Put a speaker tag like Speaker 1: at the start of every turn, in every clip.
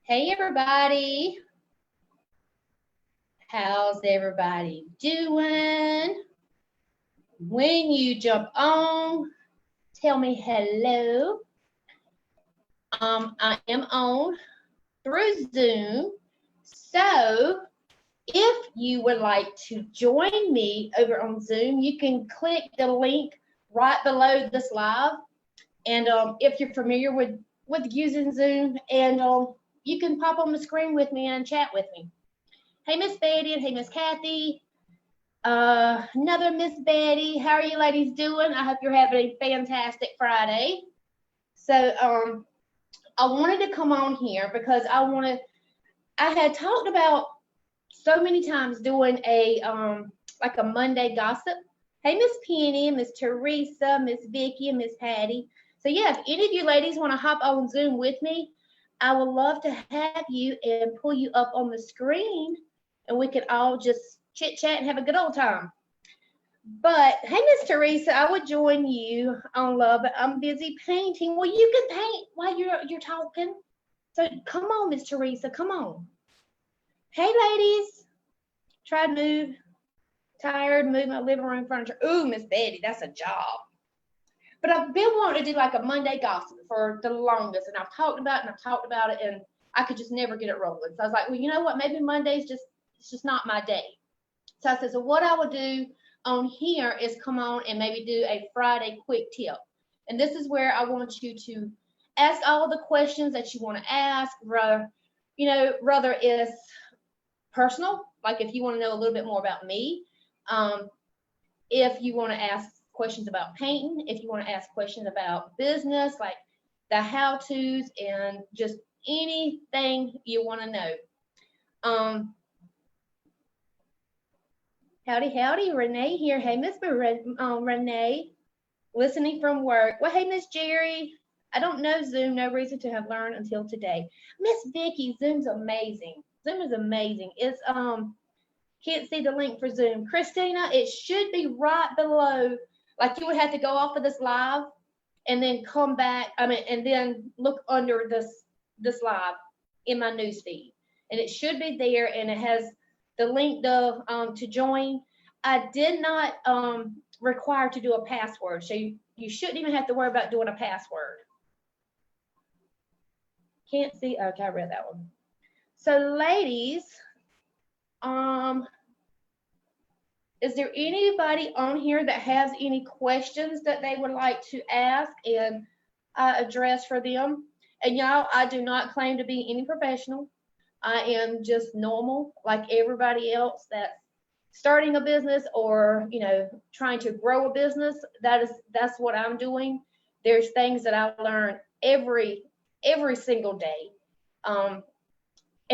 Speaker 1: Hey everybody, how's everybody doing? When you jump on, tell me hello. I am on through Zoom. So if you would like to join me over on Zoom, you can click the link right below this live. And if you're familiar with using Zoom, and you can pop on the screen with me and chat with me. Hey, Miss Betty, and hey, Miss Kathy. Another Miss Betty. How are you ladies doing? I hope you're having a fantastic Friday. So, I wanted to come on here because I had talked about so many times doing a like a Monday gossip. Hey, Miss Penny, Miss Teresa, Miss Vicky, and Miss Patty. So yeah, if any of you ladies want to hop on Zoom with me, I would love to have you and pull you up on the screen, and we could all just chit chat and have a good old time. But hey, Miss Teresa, I would join you on love, but I'm busy painting. Well, you can paint while you're talking. So come on, Miss Teresa, come on. Hey, ladies, try to move. Tired, move my living room furniture. Ooh, Miss Betty, that's a job. But I've been wanting to do like a Monday gossip for the longest, and I've talked about it and I've talked about it, and I could just never get it rolling. So I was like, well, you know what? Maybe Monday's it's just not my day. So I said, so what I will do on here is come on and maybe do a Friday quick tip. And this is where I want you to ask all the questions that you want to ask, whether it's personal, like if you want to know a little bit more about me, if you want to ask questions about painting, if you want to ask questions about business, like the how-tos and just anything you want to know. Howdy, Renee here. Hey, Miss Renee, listening from work. Well, hey, Miss Jerry. I don't know Zoom, no reason to have learned until today. Miss Vicky, Zoom's amazing. Zoom is amazing. It's can't see the link for Zoom. Christina, it should be right below. Like you would have to go off of this live and then come back. And then look under this live in my news feed, and it should be there. And it has the link to join. I did not require to do a password, so you shouldn't even have to worry about doing a password. Can't see. Okay, I read that one. So, ladies, is there anybody on here that has any questions that they would like to ask and address for them? And y'all, I do not claim to be any professional. I am just normal, like everybody else that's starting a business or trying to grow a business. That's what I'm doing. There's things that I learn every single day, and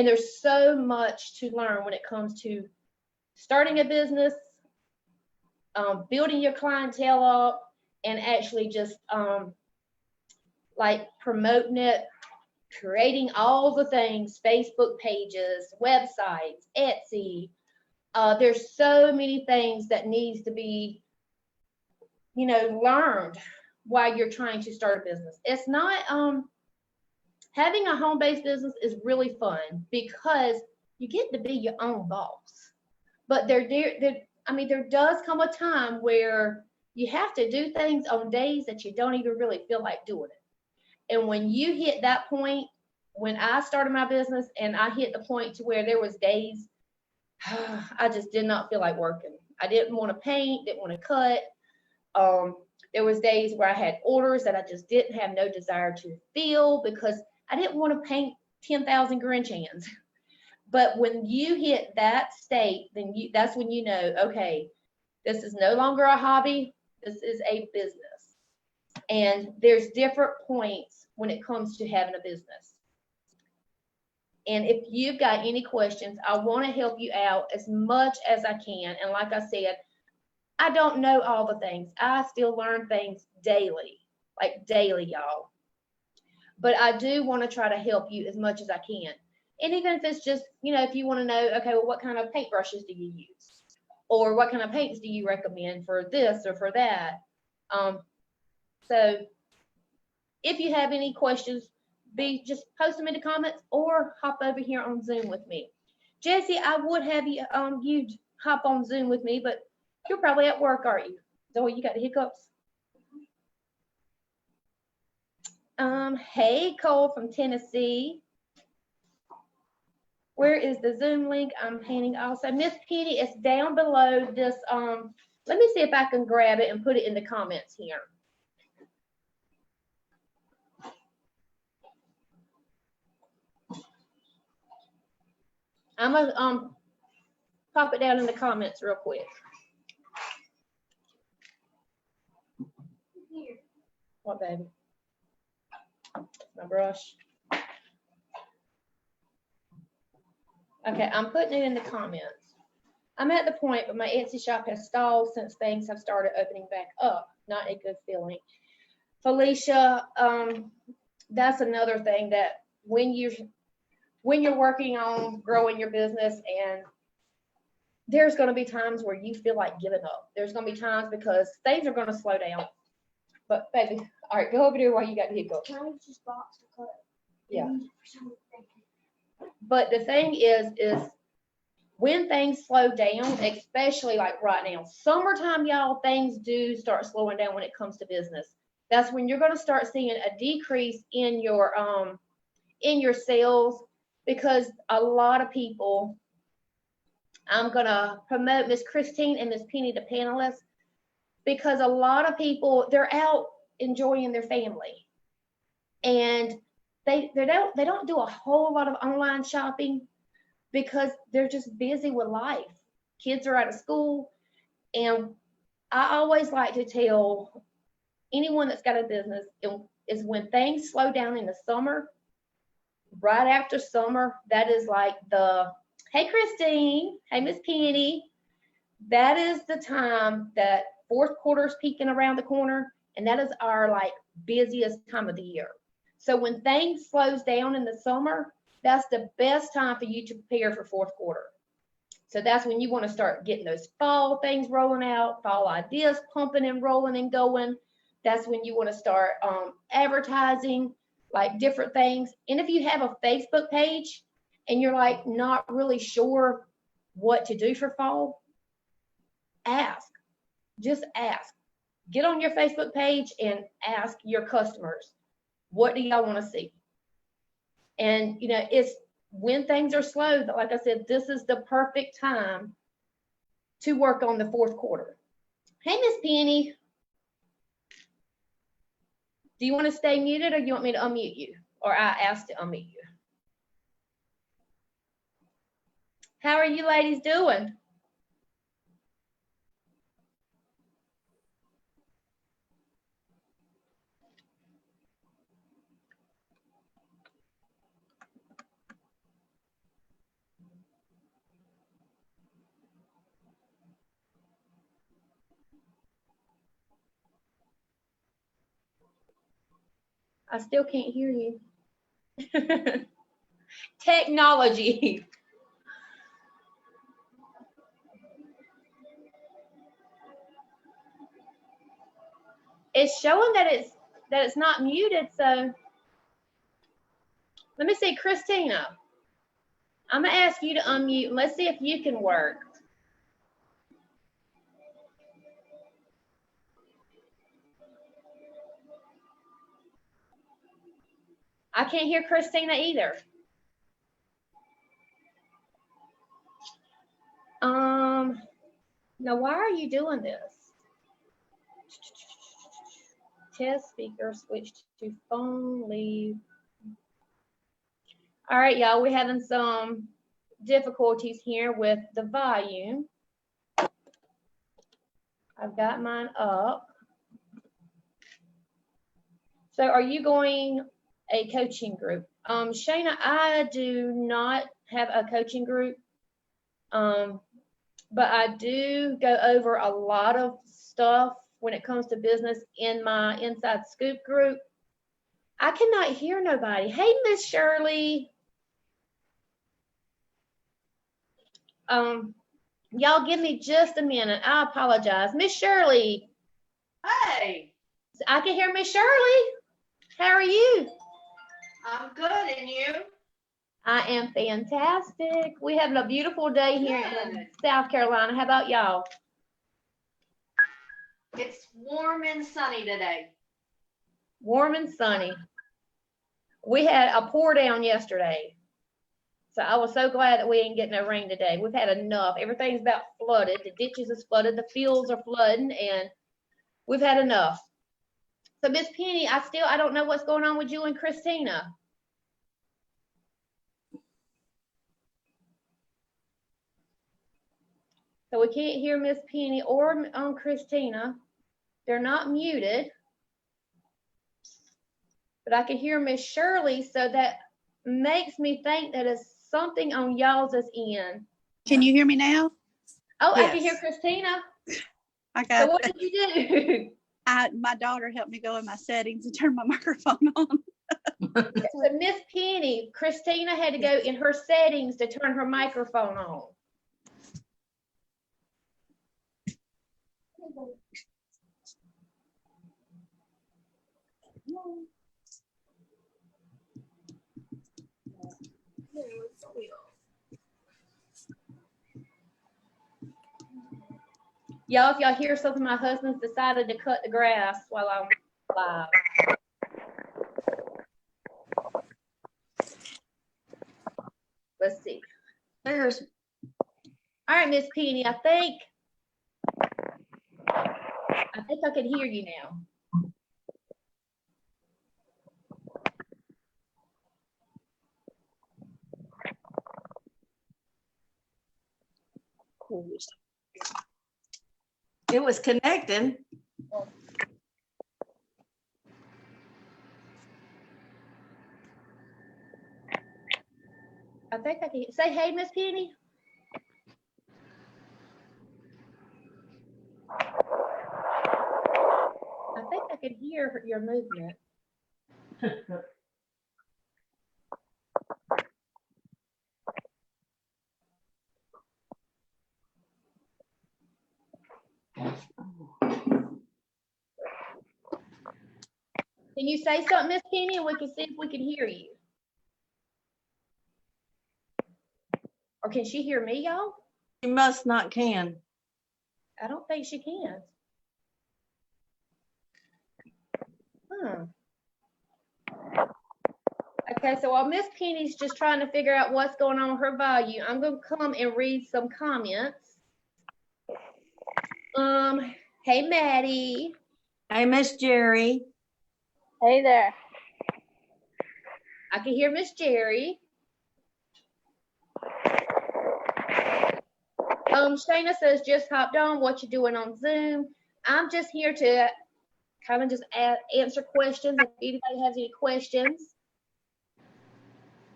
Speaker 1: there's so much to learn when it comes to starting a business, building your clientele up, and actually just like promoting it, creating all the things, Facebook pages, websites, Etsy. There's so many things that needs to be, learned while you're trying to start a business. It's not, having a home-based business is really fun because you get to be your own boss. But there does come a time where you have to do things on days that you don't even really feel like doing it. And when you hit that point, when I started my business and I hit the point to where there was days I just did not feel like working. I didn't want to paint, didn't want to cut. There was days where I had orders that I just didn't have no desire to fill because I didn't want to paint 10,000 Grinch hands. But when you hit that state, then that's when you know, okay, this is no longer a hobby. This is a business. And there's different points when it comes to having a business. And if you've got any questions, I want to help you out as much as I can. And like I said, I don't know all the things. I still learn things daily, like daily, y'all. But I do want to try to help you as much as I can. And even if it's just, if you want to know, okay, well, what kind of paintbrushes do you use? Or what kind of paints do you recommend for this or for that? So if you have any questions, just post them in the comments or hop over here on Zoom with me. Jesse, I would have you you hop on Zoom with me, but you're probably at work, aren't you? Zoe, you got the hiccups? Hey, Cole from Tennessee. Where is the Zoom link I'm handing also? Miss Penny, it's down below this. Let me see if I can grab it and put it in the comments here. I'm gonna pop it down in the comments real quick. Here. What, baby? My brush. Okay, I'm putting it in the comments. I'm at the point, but my Etsy shop has stalled since things have started opening back up. Not a good feeling. Felicia, that's another thing that when you're working on growing your business, and there's going to be times where you feel like giving up. There's going to be times because things are going to slow down. But baby, all right, go over there while you got the hiccup.
Speaker 2: Can I use this box to cut?
Speaker 1: Yeah. But the thing is when things slow down, especially like right now, summertime, y'all, things do start slowing down when it comes to business. That's when you're going to start seeing a decrease in your sales, because a lot of people, I'm going to promote Miss Christine and Miss Penny, the panelists, because a lot of people, they're out enjoying their family, and they don't do a whole lot of online shopping because they're just busy with life. Kids are out of school, and I always like to tell anyone that's got a business is when things slow down in the summer, right after summer, that is like hey Christine, hey Miss Penny, that is the time that fourth quarter is peeking around the corner, and that is our like busiest time of the year. So when things slows down in the summer, that's the best time for you to prepare for fourth quarter. So that's when you want to start getting those fall things rolling out, fall ideas pumping and rolling and going. That's when you want to start advertising like different things. And if you have a Facebook page and you're like not really sure what to do for fall, ask. Just ask. Get on your Facebook page and ask your customers, what do y'all want to see? And you know, it's when things are slow, like I said, this is the perfect time to work on the fourth quarter. Hey, Miss Penny, do you want to stay muted, or do you want me to unmute you, or I asked to unmute you? How are you ladies doing? I still can't hear you. Technology. It's showing that it's not muted, so let me see, Christina. I'm gonna ask you to unmute. Let's see if you can work. I can't hear Christina either. Now why are you doing this? Test speaker, switch to phone, leave. All right, y'all, we're having some difficulties here with the volume. I've got mine up. So are you going a coaching group? Shayna, I do not have a coaching group, but I do go over a lot of stuff when it comes to business in my Inside Scoop group. I cannot hear nobody. Hey, Miss Shirley. Y'all give me just a minute. I apologize. Miss Shirley.
Speaker 3: Hey.
Speaker 1: I can hear Miss Shirley. How are you?
Speaker 2: I'm good, and you?
Speaker 1: I am fantastic. We having a beautiful day here in South Carolina. How about y'all?
Speaker 2: It's warm and sunny today.
Speaker 1: Warm and sunny. We had a pour down yesterday. So I was so glad that we ain't getting no rain today. We've had enough. Everything's about flooded. The ditches is flooded. The fields are flooding, and we've had enough. So Miss Penny, I don't know what's going on with you and Christina. So we can't hear Miss Penny or Christina. They're not muted. But I can hear Miss Shirley, so that makes me think that it's something on y'all's end.
Speaker 3: Can you hear me now?
Speaker 1: Oh,
Speaker 3: Yes.
Speaker 1: I can hear Christina.
Speaker 3: I got
Speaker 1: So what did you do?
Speaker 3: my daughter helped me go in my settings and turn my microphone on.
Speaker 1: So Miss Penny, Christina had to go in her settings to turn her microphone on. Y'all, if y'all hear something, my husband's decided to cut the grass while I'm live. Let's see.
Speaker 2: There's
Speaker 1: All right, Miss Penny, I think I can hear you now.
Speaker 2: it was connecting.
Speaker 1: I think I can say, hey, Miss Penny. I think I can hear your movement. Can you say something, Miss Penny, and we can see if we can hear you? Or can she hear me, y'all?
Speaker 2: You must not can.
Speaker 1: I don't think she can. Okay, so while Miss Penny's just trying to figure out what's going on with her volume, I'm going to come and read some comments. Hey, Maddie.
Speaker 2: Hey, Miss Jerry.
Speaker 4: Hey there.
Speaker 1: I can hear Miss Jerry. Shayna says, just hopped on. What you doing on Zoom? I'm just here to kind of just answer questions if anybody has any questions.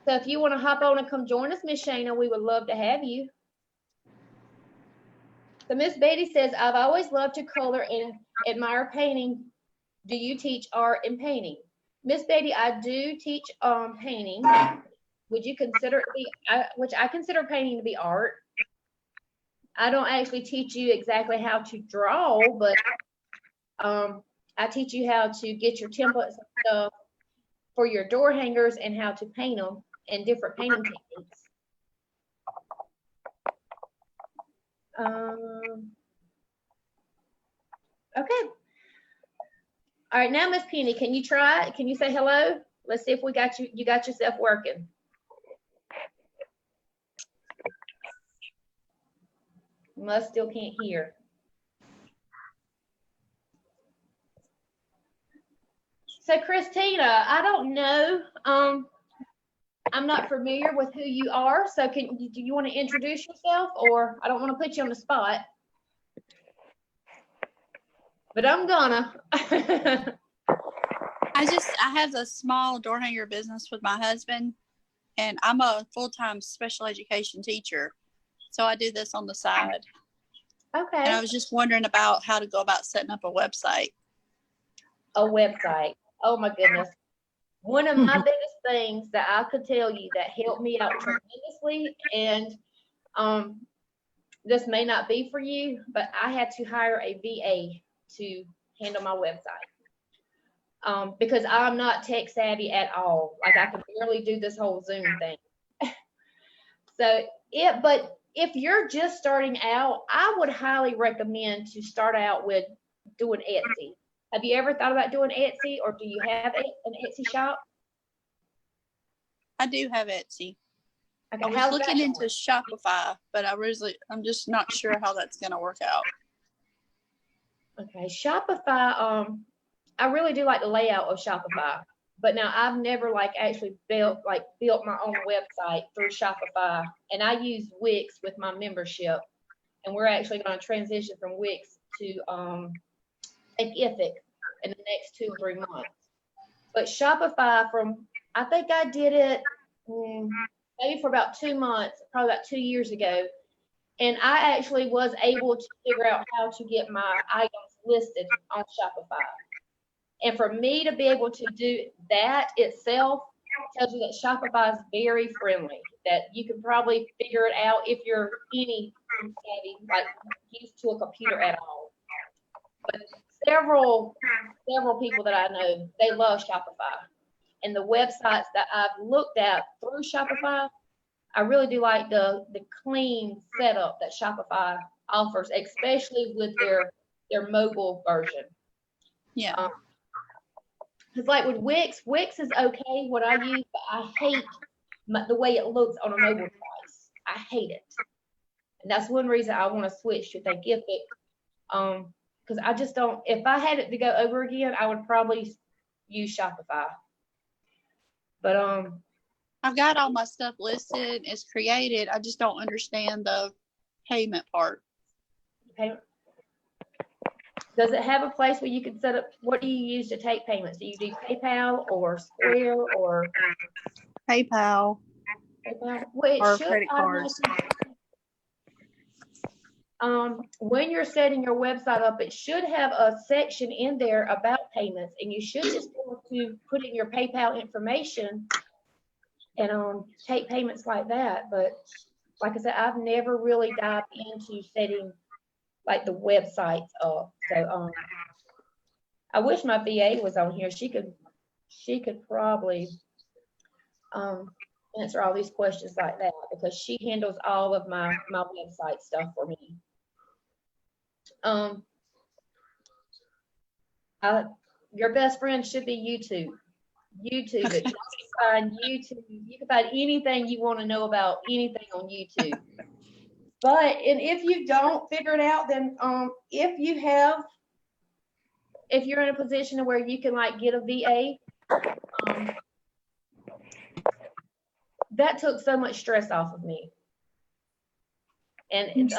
Speaker 1: So if you want to hop on and come join us, Miss Shayna, we would love to have you. So Miss Betty says, I've always loved to color and admire painting. Do you teach art and painting? Miss Betty, I do teach painting. Would you consider it which I consider painting to be art? I don't actually teach you exactly how to draw, but I teach you how to get your templates and stuff for your door hangers and how to paint them and different painting techniques. Okay. All right, now Miss Penny, can you try it? Can you say hello? Let's see if we got you got yourself working. Must still can't hear. So Christina, I don't know. I'm not familiar with who you are. So do you want to introduce yourself, or I don't want to put you on the spot, but I'm gonna.
Speaker 3: I have a small door hanger business with my husband, and I'm a full-time special education teacher. So I do this on the side.
Speaker 1: Okay.
Speaker 3: And I was just wondering about how to go about setting up a website.
Speaker 1: A website. Oh my goodness. One of my biggest things that I could tell you that helped me out tremendously, and this may not be for you, but I had to hire a VA to handle my website. because I'm not tech savvy at all. Like I can barely do this whole Zoom thing. But if you're just starting out, I would highly recommend to start out with doing Etsy. Have you ever thought about doing Etsy, or do you have an Etsy shop?
Speaker 3: I do have Etsy.
Speaker 1: Okay,
Speaker 3: I was
Speaker 1: how's
Speaker 3: looking
Speaker 1: that
Speaker 3: into
Speaker 1: going?
Speaker 3: Shopify, but I'm just not sure how that's going to work out.
Speaker 1: Okay, Shopify. I really do like the layout of Shopify, but now I've never actually built my own website through Shopify, and I use Wix with my membership, and we're actually going to transition from Wix to Thinkific in the next 2 or 3 months. But Shopify, I think I did it maybe for about 2 months, probably about 2 years ago, and I actually was able to figure out how to get my items listed on Shopify. And for me to be able to do that itself tells you that Shopify is very friendly, that you can probably figure it out if you're any savvy, used to a computer at all. But several people that I know, they love Shopify. And the websites that I've looked at through Shopify, I really do like the clean setup that Shopify offers, especially with their mobile version.
Speaker 3: Yeah.
Speaker 1: Because with Wix is okay, what I use, but I hate the way it looks on a mobile device. I hate it. And that's one reason I want to switch to Thinkific. Because I just don't, if I had it to go over again, I would probably use Shopify. But
Speaker 3: I've got all my stuff listed. It's created. I just don't understand the payment part.
Speaker 1: Does it have a place where you can set up, what do you use to take payments? Do you do PayPal or Square or
Speaker 3: PayPal
Speaker 1: PayPal? Well, it
Speaker 3: or
Speaker 1: should
Speaker 3: credit cards.
Speaker 1: When you're setting your website up, it should have a section in there about payments, and you should just be able to put in your PayPal information and take payments like that. But like I said, I've never really dived into setting the websites up. So I wish my VA was on here. She could probably answer all these questions like that, because she handles all of my website stuff for me. Your best friend should be YouTube. YouTube it. You can find YouTube. You can find anything you want to know about anything on YouTube. And if you don't figure it out, then if you're in a position where you can get a VA, that took so much stress off of me. And it's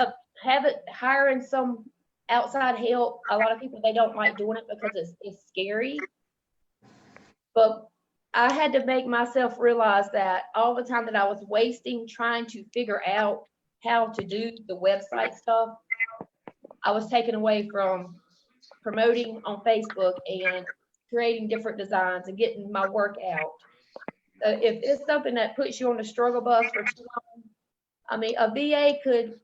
Speaker 1: hiring some outside help. A lot of people, they don't like doing it because it's scary. But I had to make myself realize that all the time that I was wasting trying to figure out how to do the website stuff, I was taken away from promoting on Facebook and creating different designs and getting my work out. If it's something that puts you on the struggle bus for too long, I mean, a VA could,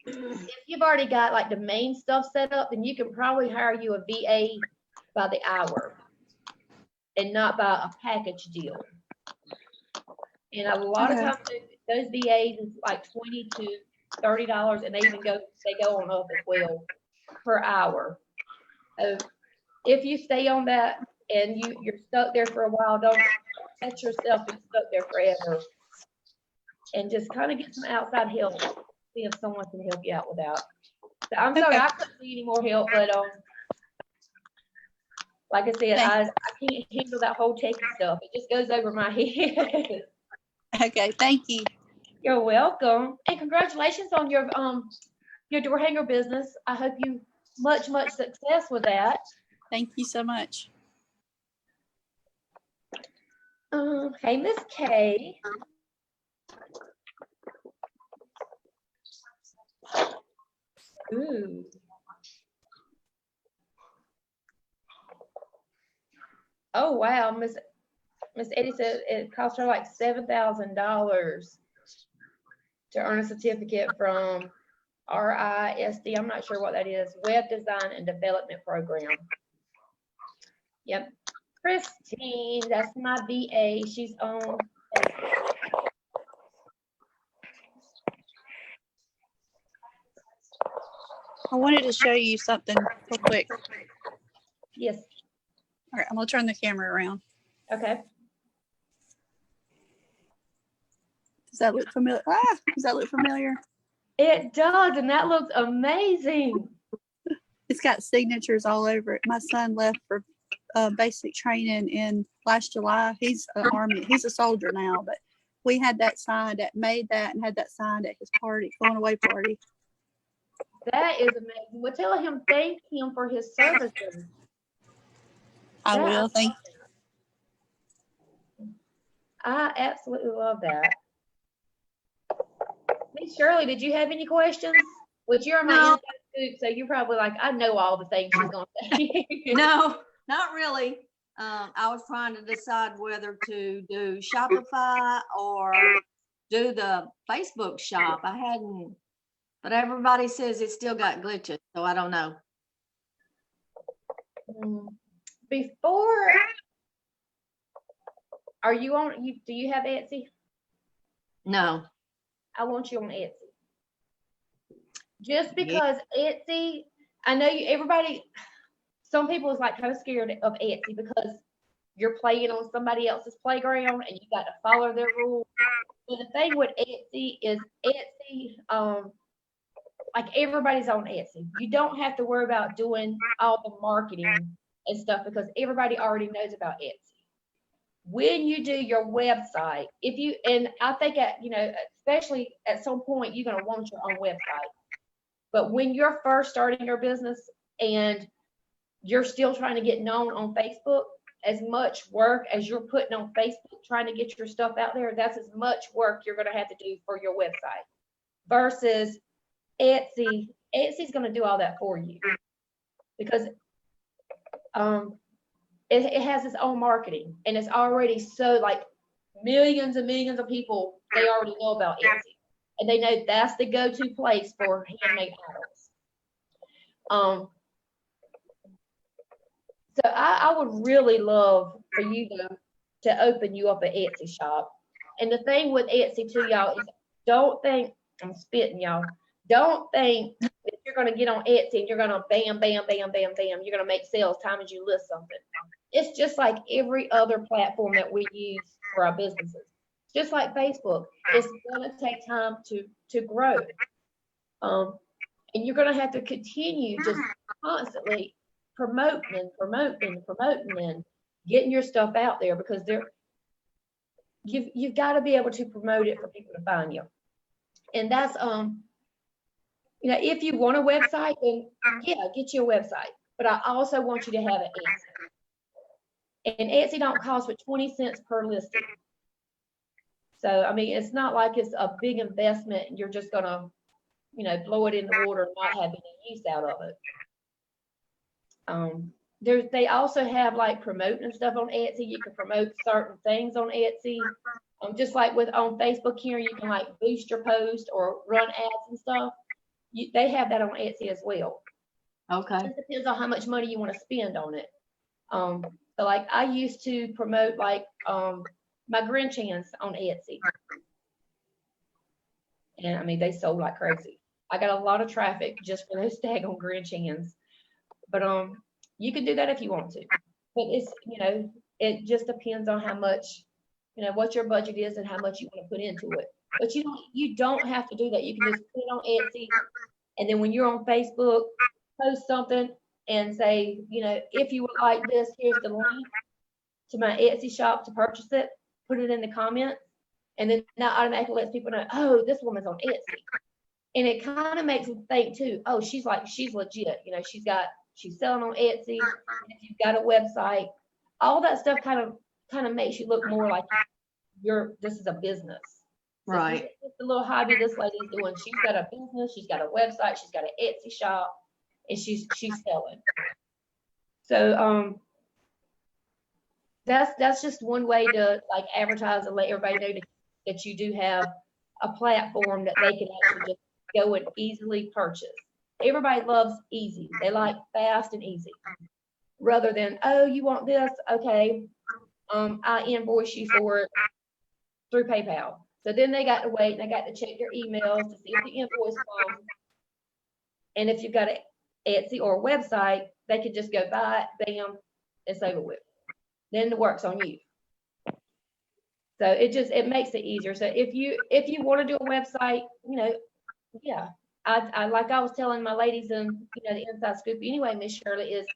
Speaker 1: if you've already got the main stuff set up, then you can probably hire you a VA by the hour and not by a package deal. And a lot of times those VAs is $20 to $30, and they go on up as well per hour. If you stay on that and you're stuck there for a while, don't let yourself be stuck there forever, and just kind of get some outside help. See if someone can help you out with that. So I'm sorry, I couldn't see any more help, but like I said, I can't handle that whole techie stuff. It just goes over my head.
Speaker 3: Okay, thank you.
Speaker 1: You're welcome, and congratulations on your door hanger business. I hope you much success with that.
Speaker 3: Thank you so much.
Speaker 1: Hey, Miss Kay. Ooh. Oh wow, Miss Eddie said it cost her $7,000 to earn a certificate from RISD. I'm not sure what that is. Web Design and Development Program. Yep. Christine, that's my VA. She's on.
Speaker 3: I wanted to show you something real quick.
Speaker 1: Yes.
Speaker 3: All right, I'm gonna turn the camera around.
Speaker 1: Okay.
Speaker 3: Does that look familiar? Does that look familiar?
Speaker 1: It does, and that looks amazing.
Speaker 3: It's got signatures all over it. My son left for basic training in last July. He's an army. He's a soldier now, but we had that signed at made that and had that signed at his party, going away party.
Speaker 1: That is amazing. Well, tell him thank him for his services.
Speaker 3: I
Speaker 1: Yeah.
Speaker 3: will. Thank
Speaker 1: I absolutely love that. Miss Shirley, did you have any questions? Which you're my
Speaker 2: No.
Speaker 1: inside scoop, so you're probably like, I know all the things she's gonna say.
Speaker 2: No, not really. I was trying to decide whether to do Shopify or do the Facebook shop. I hadn't, but everybody says it's still got glitches, so I don't know.
Speaker 1: Before, are you on? Do you have Etsy?
Speaker 2: No.
Speaker 1: I want you on Etsy. Just because Etsy, I know everybody, some people is like kind of scared of Etsy because you're playing on somebody else's playground and you got to follow their rules. But the thing with Etsy is Etsy, like everybody's on Etsy. You don't have to worry about doing all the marketing and stuff because everybody already knows about Etsy. When you do your website, and I think especially at some point, you're going to want your own website. But when you're first starting your business and you're still trying to get known on Facebook, as much work as you're putting on Facebook, trying to get your stuff out there, that's as much work you're going to have to do for your website versus Etsy. Etsy's going to do all that for you because, it has its own marketing and it's already so like millions and millions of people, they already know about Etsy and they know that's the go-to place for handmade items. So I would really love for you to open you up an Etsy shop. And the thing with Etsy too, y'all, is don't think, I'm spitting y'all, don't think that you're going to get on Etsy and you're going to bam, bam, bam, bam, bam, you're going to make sales time as you list something. It's just like every other platform that we use for our businesses. Just like Facebook, it's going to take time to grow. And you're going to have to continue just constantly promoting and getting your stuff out there because you've got to be able to promote it for people to find you. And that's if you want a website, then yeah, get you a website. But I also want you to have an Etsy. And Etsy don't cost but 20 cents per listing. So I mean, it's not like it's a big investment and you're just gonna, blow it in the water and not have any use out of it. They also have like promoting stuff on Etsy. You can promote certain things on Etsy. Just like on Facebook here, you can like boost your post or run ads and stuff. They have that on Etsy as well.
Speaker 2: Okay.
Speaker 1: It depends on how much money you want to spend on it. So like I used to promote like my Grinch hands on Etsy. And I mean, they sold like crazy. I got a lot of traffic just for those daggone Grinch hands. But you can do that if you want to. But it's, it just depends on how much, what your budget is and how much you want to put into it. But you don't have to do that. You can just put it on Etsy. And then when you're on Facebook, post something and say, if you would like this, here's the link to my Etsy shop to purchase it. Put it in the comments. And then that automatically lets people know, oh, this woman's on Etsy. And it kind of makes them think too, oh, she's legit. She's selling on Etsy. If you've got a website, all that stuff kind of makes you look more like this is a business.
Speaker 2: Right.
Speaker 1: It's a little hobby this lady's doing. She's got a business. She's got a website. She's got an Etsy shop, and she's selling. So that's just one way to like advertise and let everybody know that you do have a platform that they can actually just go and easily purchase. Everybody loves easy. They like fast and easy. rather than, oh, you want this? Okay, I invoice you for it through PayPal. So then they got to wait and they got to check their emails to see if the invoice comes. And if you've got an Etsy or a website, they could just go buy it, bam, it's over with. Then the work's on you. So it makes it easier. So if you want to do a website, yeah, I like I was telling my ladies in the Inside Scoop anyway, Miss Shirley, is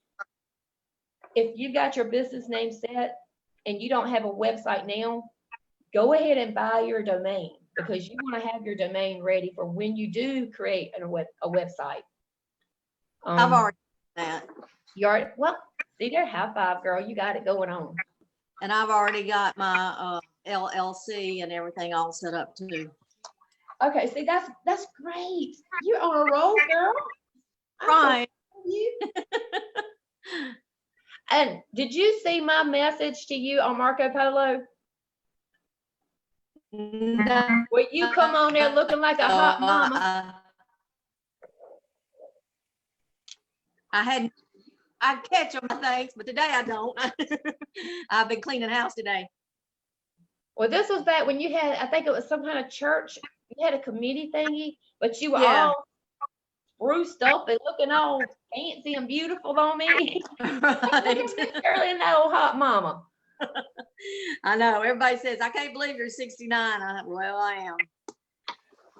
Speaker 1: if you got your business name set and you don't have a website now, go ahead and buy your domain, because you want to have your domain ready for when you do create a website.
Speaker 2: I've already done that.
Speaker 1: You already, well, see there, high five, girl, you got it going on.
Speaker 2: And I've already got my LLC and everything all set up too.
Speaker 1: Okay, see that's great. You're on a roll, girl. I'm so
Speaker 2: Right.
Speaker 1: proud of you. And did you see my message to you on Marco Polo?
Speaker 2: No,
Speaker 1: Where you come on there looking like a hot mama?
Speaker 2: I catch on my things, but today I don't. I've been cleaning house today.
Speaker 1: Well, this was back when you had, I think it was some kind of church. You had a committee thingy, but you were
Speaker 2: Yeah.
Speaker 1: all spruced up and looking all fancy and beautiful on me.
Speaker 2: Right.
Speaker 1: Shirley and that old hot mama.
Speaker 2: I know. Everybody says, I can't believe you're 69. Well, I am.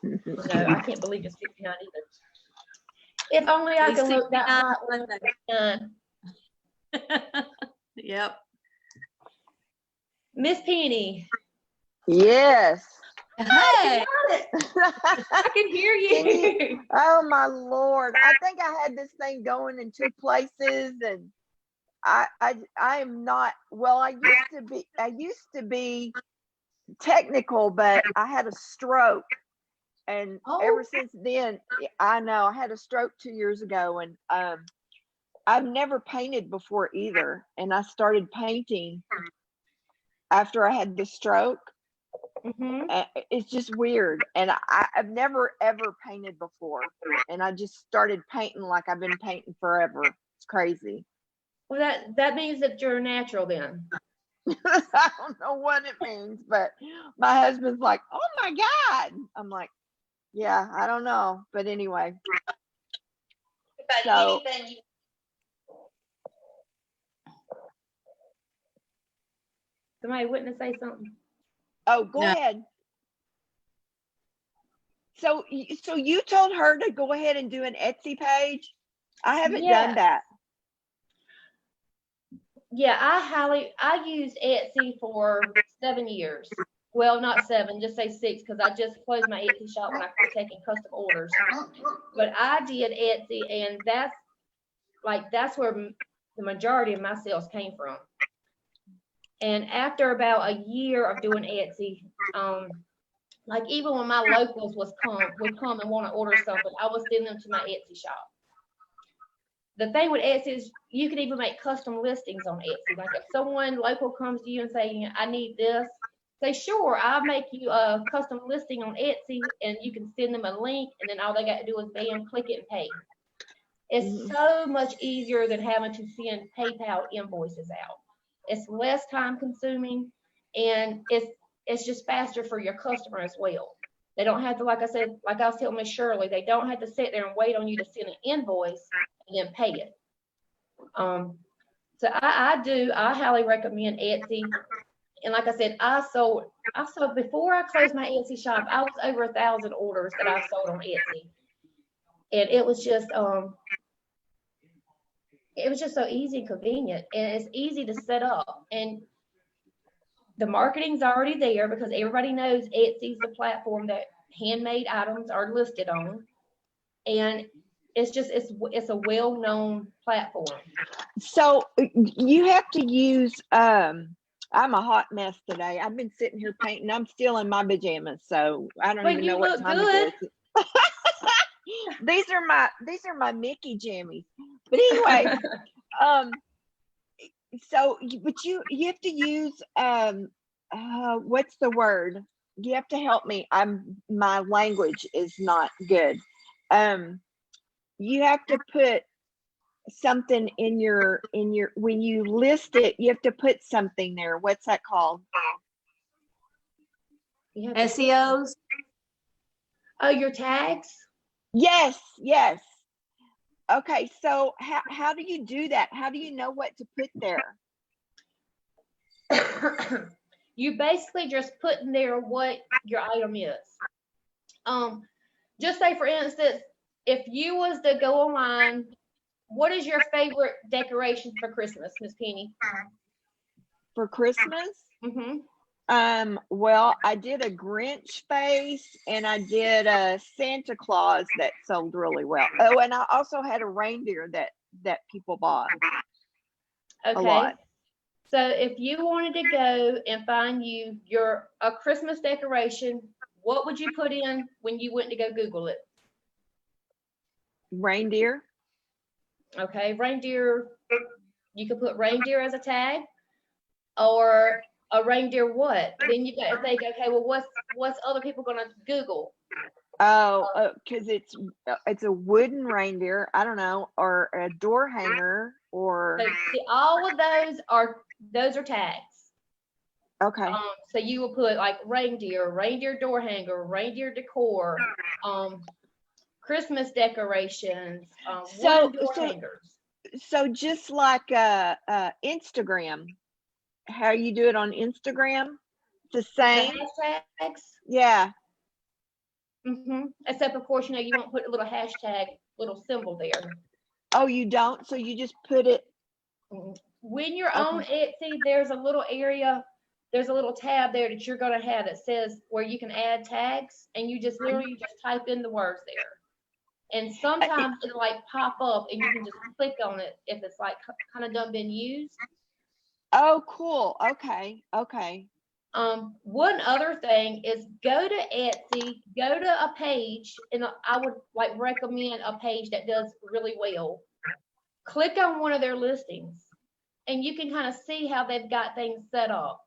Speaker 1: No, I can't believe you're 69 either. If only I could look that hot when I'm done.
Speaker 2: Yep.
Speaker 1: Miss Penny.
Speaker 5: Yes.
Speaker 2: Hey.
Speaker 1: I can hear you.
Speaker 5: Oh my Lord. I think I had this thing going in two places, and I am not, well, I used to be technical, but I had a stroke. And ever since then, I know I had a stroke 2 years ago, and I've never painted before either. And I started painting after I had the stroke. It's just weird. And I've never ever painted before. And I just started painting like I've been painting forever. It's crazy.
Speaker 1: Well, that means that you're natural then.
Speaker 5: I don't know what it means, but my husband's like, oh my God. I'm like, yeah, I don't know. But anyway. So,
Speaker 1: Somebody wouldn't say something.
Speaker 5: oh, go ahead. So you told her to go ahead and do an Etsy page? I haven't done that.
Speaker 1: Yeah, I used Etsy for 7 years. Well, not 7, just say 6, because I just closed my Etsy shop when I quit taking custom orders. But I did Etsy, and that's where the majority of my sales came from. And after about a year of doing Etsy, like even when my locals would come and want to order something, I would send them to my Etsy shop. The thing with Etsy is you can even make custom listings on Etsy. Like if someone local comes to you and say, I need this, say, sure, I'll make you a custom listing on Etsy, and you can send them a link, and then all they got to do is bam, click it and pay. It's so much easier than having to send PayPal invoices out. It's less time consuming, and it's just faster for your customer as well. They don't have to, like I said, like I was telling Miss Shirley, they don't have to sit there and wait on you to send an invoice and then pay it. So I highly recommend Etsy. And like I said, I sold before I closed my Etsy shop, I was over 1,000 orders that I sold on Etsy. And it was just so easy and convenient, and it's easy to set up. And the marketing's already there because everybody knows Etsy's the platform that handmade items are listed on. And it's a well-known platform.
Speaker 5: So you have to use, I'm a hot mess today. I've been sitting here painting. I'm still in my pajamas, so I don't even know what time it is. These are my Mickey jammies. But anyway, but you have to use what's the word? You have to help me. My language is not good. You have to put something in your, when you list it, you have to put something there. What's that called?
Speaker 1: You have to-
Speaker 2: SEOs.
Speaker 1: Oh, your tags?
Speaker 5: Yes, yes. Okay, so how do you do that? How do you know what to put there?
Speaker 1: You basically just put in there what your item is. Just say for instance, if you was to go online, what is your favorite decoration for Christmas, Miss Penny?
Speaker 5: For Christmas?
Speaker 1: Mm-hmm.
Speaker 5: Well, I did a Grinch face and I did a Santa Claus that sold really well. Oh, and I also had a reindeer that people bought a
Speaker 1: Okay.
Speaker 5: lot.
Speaker 1: So if you wanted to go and find a Christmas decoration, what would you put in when you went to go Google it?
Speaker 5: Reindeer?
Speaker 1: Okay, reindeer, you could put reindeer as a tag, or a reindeer what? Then you got to think, okay, well, what's other people gonna Google?
Speaker 5: Oh, because it's a wooden reindeer. I don't know, or a door hanger, or
Speaker 1: So see, all of those are tags.
Speaker 5: okay.
Speaker 1: So you will put like reindeer door hanger, reindeer decor, Christmas decorations,
Speaker 5: So-
Speaker 1: wooden door
Speaker 5: so-
Speaker 1: hangers.
Speaker 5: So just like Instagram, how you do it on Instagram, it's the same.
Speaker 1: The hashtags.
Speaker 5: Yeah.
Speaker 1: Except of course, you won't put a little hashtag, little symbol there.
Speaker 5: Oh, you don't? So you just put it.
Speaker 1: When you're on Etsy, there's a little area, there's a little tab there that you're gonna have that says where you can add tags, and you just literally just type in the words there. And sometimes it'll like pop up and you can just click on it if it's like kind of done been used.
Speaker 5: Oh, cool. Okay. Okay.
Speaker 1: One other thing is go to Etsy, go to a page, and I would like recommend a page that does really well. Click on one of their listings and you can kind of see how they've got things set up.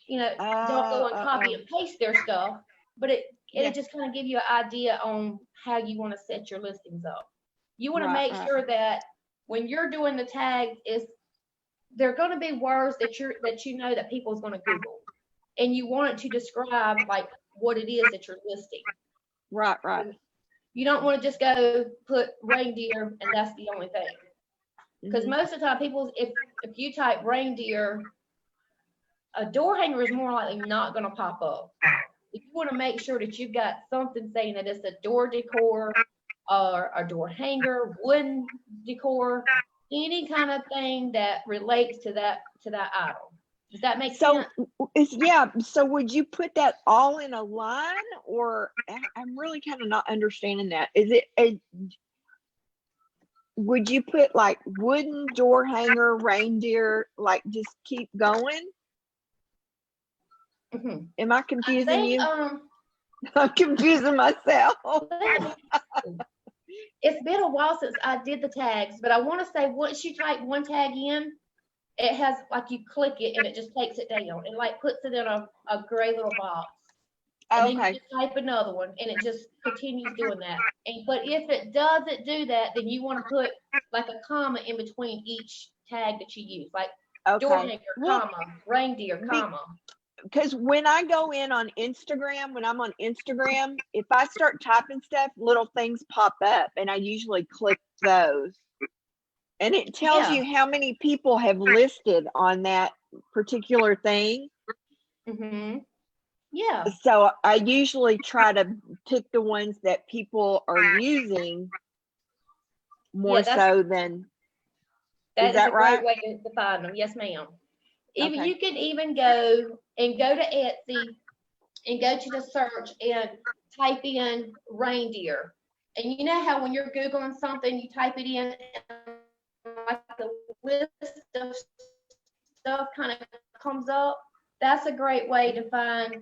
Speaker 1: Don't go and copy and paste their stuff, but it'll just kind of give you an idea on how you want to set your listings up. You want to make sure that when you're doing the tags, they're going to be words that you know that people's going to Google, and you want it to describe like what it is that you're listing.
Speaker 5: Right.
Speaker 1: You don't want to just go put reindeer and that's the only thing, because most of the time people, if you type reindeer, a door hanger is more likely not going to pop up. You want to make sure that you've got something saying that it's a door decor or a door hanger, wooden decor, any kind of thing that relates to that item. Does that make sense?
Speaker 5: So would you put that all in a line, or I'm really kind of not understanding that. Is it would you put like wooden door hanger, reindeer, like just keep going? Am I confusing you? I'm confusing myself.
Speaker 1: It's been a while since I did the tags, but I want to say once you type one tag in, it has like you click it and it just takes it down and like puts it in a gray little box. And then you just type another one and it just continues doing that. But if it doesn't do that, then you want to put like a comma in between each tag that you use, like door hanger, comma, reindeer, comma.
Speaker 5: Because when I go in on Instagram, when I'm on Instagram, if I start typing stuff, little things pop up and I usually click those. And it tells you how many people have listed on that particular thing.
Speaker 1: Yeah.
Speaker 5: So I usually try to pick the ones that people are using more so than. Is that right?
Speaker 1: Great way to find them. Yes, ma'am. You can even go to Etsy and go to the search and type in reindeer. And you know how when you're Googling something, you type it in and like the list of stuff kind of comes up. That's a great way to find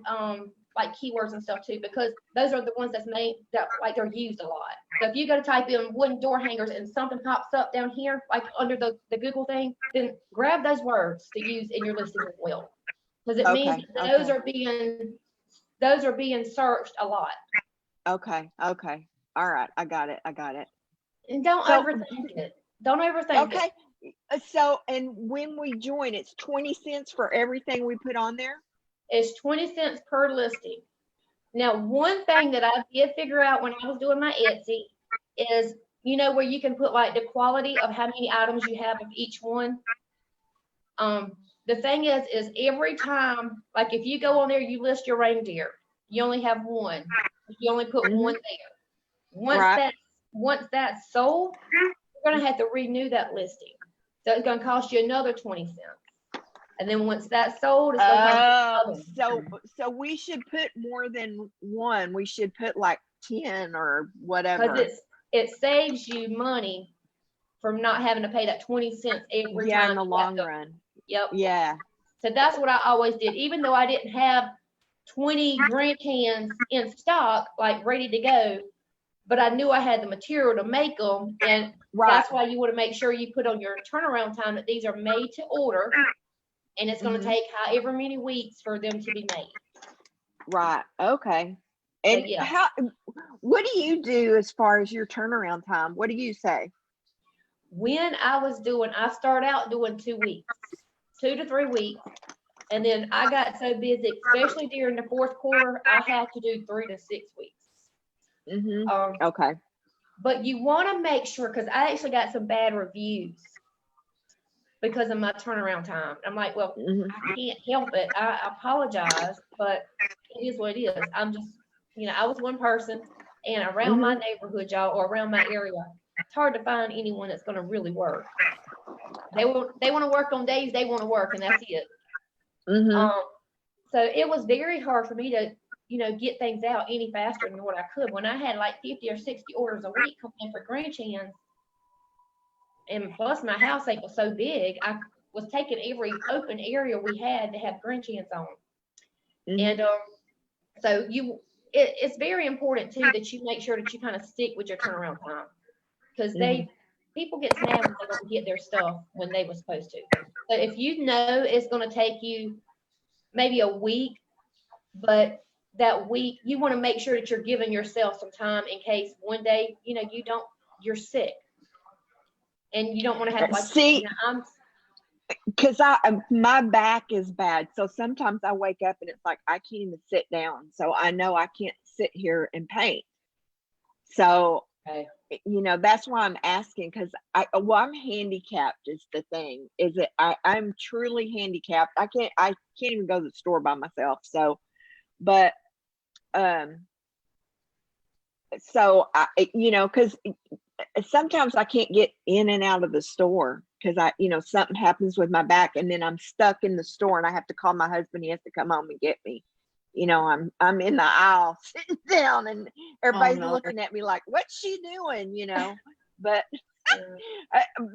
Speaker 1: like keywords and stuff too, because those are the ones that like they're used a lot. So if you go to type in wooden door hangers and something pops up down here, like under the Google thing, then grab those words to use in your listing as well, because it means those are being searched a lot.
Speaker 5: Okay. All right. I got it.
Speaker 1: And don't overthink it. Don't overthink it.
Speaker 5: Okay. So, and when we join, it's 20 cents for everything we put on there?
Speaker 1: It's 20 cents per listing. Now, one thing that I did figure out when I was doing my Etsy is, you know, where you can put like the quality of how many items you have of each one. The thing is every time, like if you go on there, you list your reindeer, you only have one. You only put one there.
Speaker 5: Right.
Speaker 1: Once that's sold, you're gonna have to renew that listing. So it's gonna cost you another 20 cents. And then once that's sold, it's gonna cost you another.
Speaker 5: So we should put more than one. We should put like 10 or whatever.
Speaker 1: Because it saves you money from not having to pay that 20 cents every time.
Speaker 5: In the long run.
Speaker 1: Yep.
Speaker 5: Yeah.
Speaker 1: So that's what I always did. Even though I didn't have 20 Grinch hands in stock, like ready to go, but I knew I had the material to make them. And that's why you want to make sure you put on your turnaround time that these are made to order. And it's going to take however many weeks for them to be made.
Speaker 5: Right. Okay. And what do you do as far as your turnaround time? What do you say?
Speaker 1: When I started out doing 2 weeks, 2 to 3 weeks. And then I got so busy, especially during the fourth quarter, I had to do 3 to 6 weeks.
Speaker 5: Okay.
Speaker 1: But you want to make sure, because I actually got some bad reviews because of my turnaround time. I'm like, well, I can't help it. I apologize, but it is what it is. I'm just, you know, I was one person, and around my neighborhood, y'all, or around my area, it's hard to find anyone that's going to really work. They want to work on days they want to work, and that's it. So it was very hard for me to, you know, get things out any faster than what I could. When I had like 50 or 60 orders a week coming in for Grinch hands, and plus my house ain't was so big, I was taking every open area we had to have Grinch hands on. And so it's very important too that you make sure that you kind of stick with your turnaround time, because people get snapped when they don't get their stuff when they were supposed to. So if you know it's going to take you maybe a week, but that week you want to make sure that you're giving yourself some time in case one day, you know, you're sick and you don't want to have
Speaker 5: because my back is bad, so sometimes I wake up and it's like I can't even sit down, so I know I can't sit here and paint. So you know, that's why I'm asking, because I'm handicapped is the thing. Is it I'm truly handicapped. I can't even go to the store by myself. So, but so I, you know, because sometimes I can't get in and out of the store because you know, something happens with my back, and then I'm stuck in the store and I have to call my husband. He has to come home and get me. You know, I'm in the aisle sitting down, and everybody's looking at me like, what's she doing? You know, but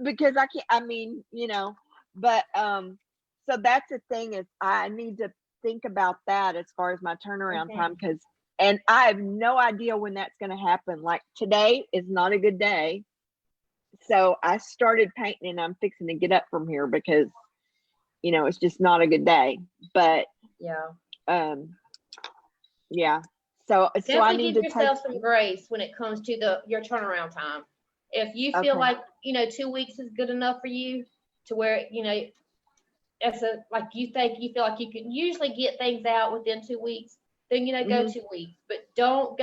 Speaker 5: because I can't, I mean, you know, but so that's the thing, is I need to think about that as far as my turnaround time, because and I have no idea when that's going to happen. Like today is not a good day, so I started painting, and I'm fixing to get up from here because, you know, it's just not a good day. But so I need to
Speaker 1: give yourself some grace when it comes to your turnaround time. If you feel like, you know, 2 weeks is good enough for you, to where, you know, you feel like you can usually get things out within 2 weeks, then, you know, go 2 weeks. But don't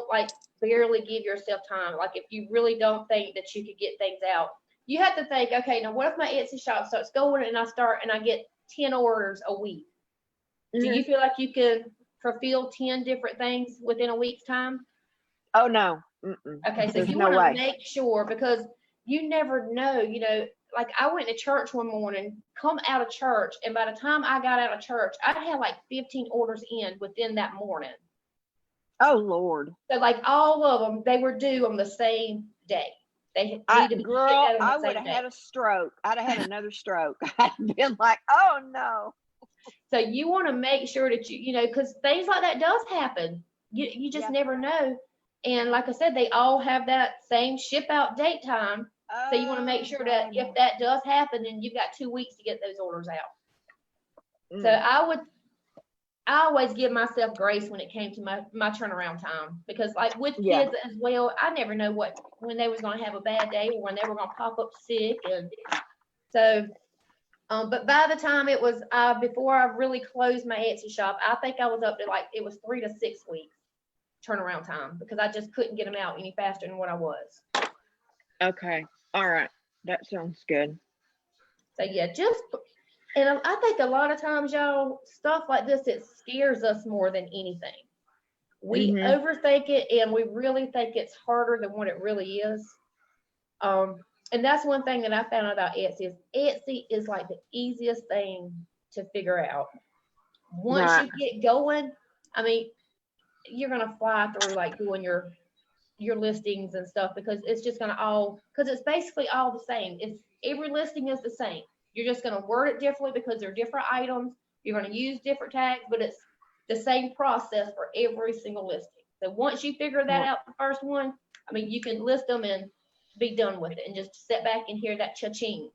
Speaker 1: like barely give yourself time. Like if you really don't think that you could get things out, you have to think, okay, now what if my Etsy shop starts going and I get 10 orders a week? Do you feel like you can fulfill 10 different things within a week's time?
Speaker 5: Oh no.
Speaker 1: Okay, so you want to make sure, because you never know, you know, like I went to church one morning, come out of church, and by the time I got out of church, I had like 15 orders in within that morning.
Speaker 5: Oh Lord.
Speaker 1: So like all of them, they were due on the same day.
Speaker 5: I would have had a stroke. I'd have had another stroke. I'd been like, oh no.
Speaker 1: So you want to make sure that you know, because things like that does happen. You just never know. And like I said, they all have that same ship out date time. So you want to make sure that if that does happen, then you've got 2 weeks to get those orders out. So I always give myself grace when it came to my turnaround time, because like with
Speaker 5: Yeah.
Speaker 1: kids as well, I never know when they was gonna have a bad day or when they were gonna pop up sick. And so, but by the time it was, before I really closed my Etsy shop, I think I was up to like, it was 3 to 6 weeks turnaround time, because I just couldn't get them out any faster than what I was.
Speaker 5: Okay. All right. That sounds good.
Speaker 1: So yeah, and I think a lot of times, y'all, stuff like this, it scares us more than anything. We
Speaker 5: Mhm.
Speaker 1: overthink it, and we really think it's harder than what it really is. And that's one thing that I found out about Etsy is like the easiest thing to figure out. Once
Speaker 5: Right.
Speaker 1: you get going, I mean, you're gonna fly through like doing your listings and stuff, because it's just gonna because it's basically all the same. It's every listing is the same. You're just gonna word it differently because they're different items. You're gonna use different tags, but it's the same process for every single listing. So once you figure that out, the first one, I mean, you can list them and be done with it, and just sit back and hear that cha-ching.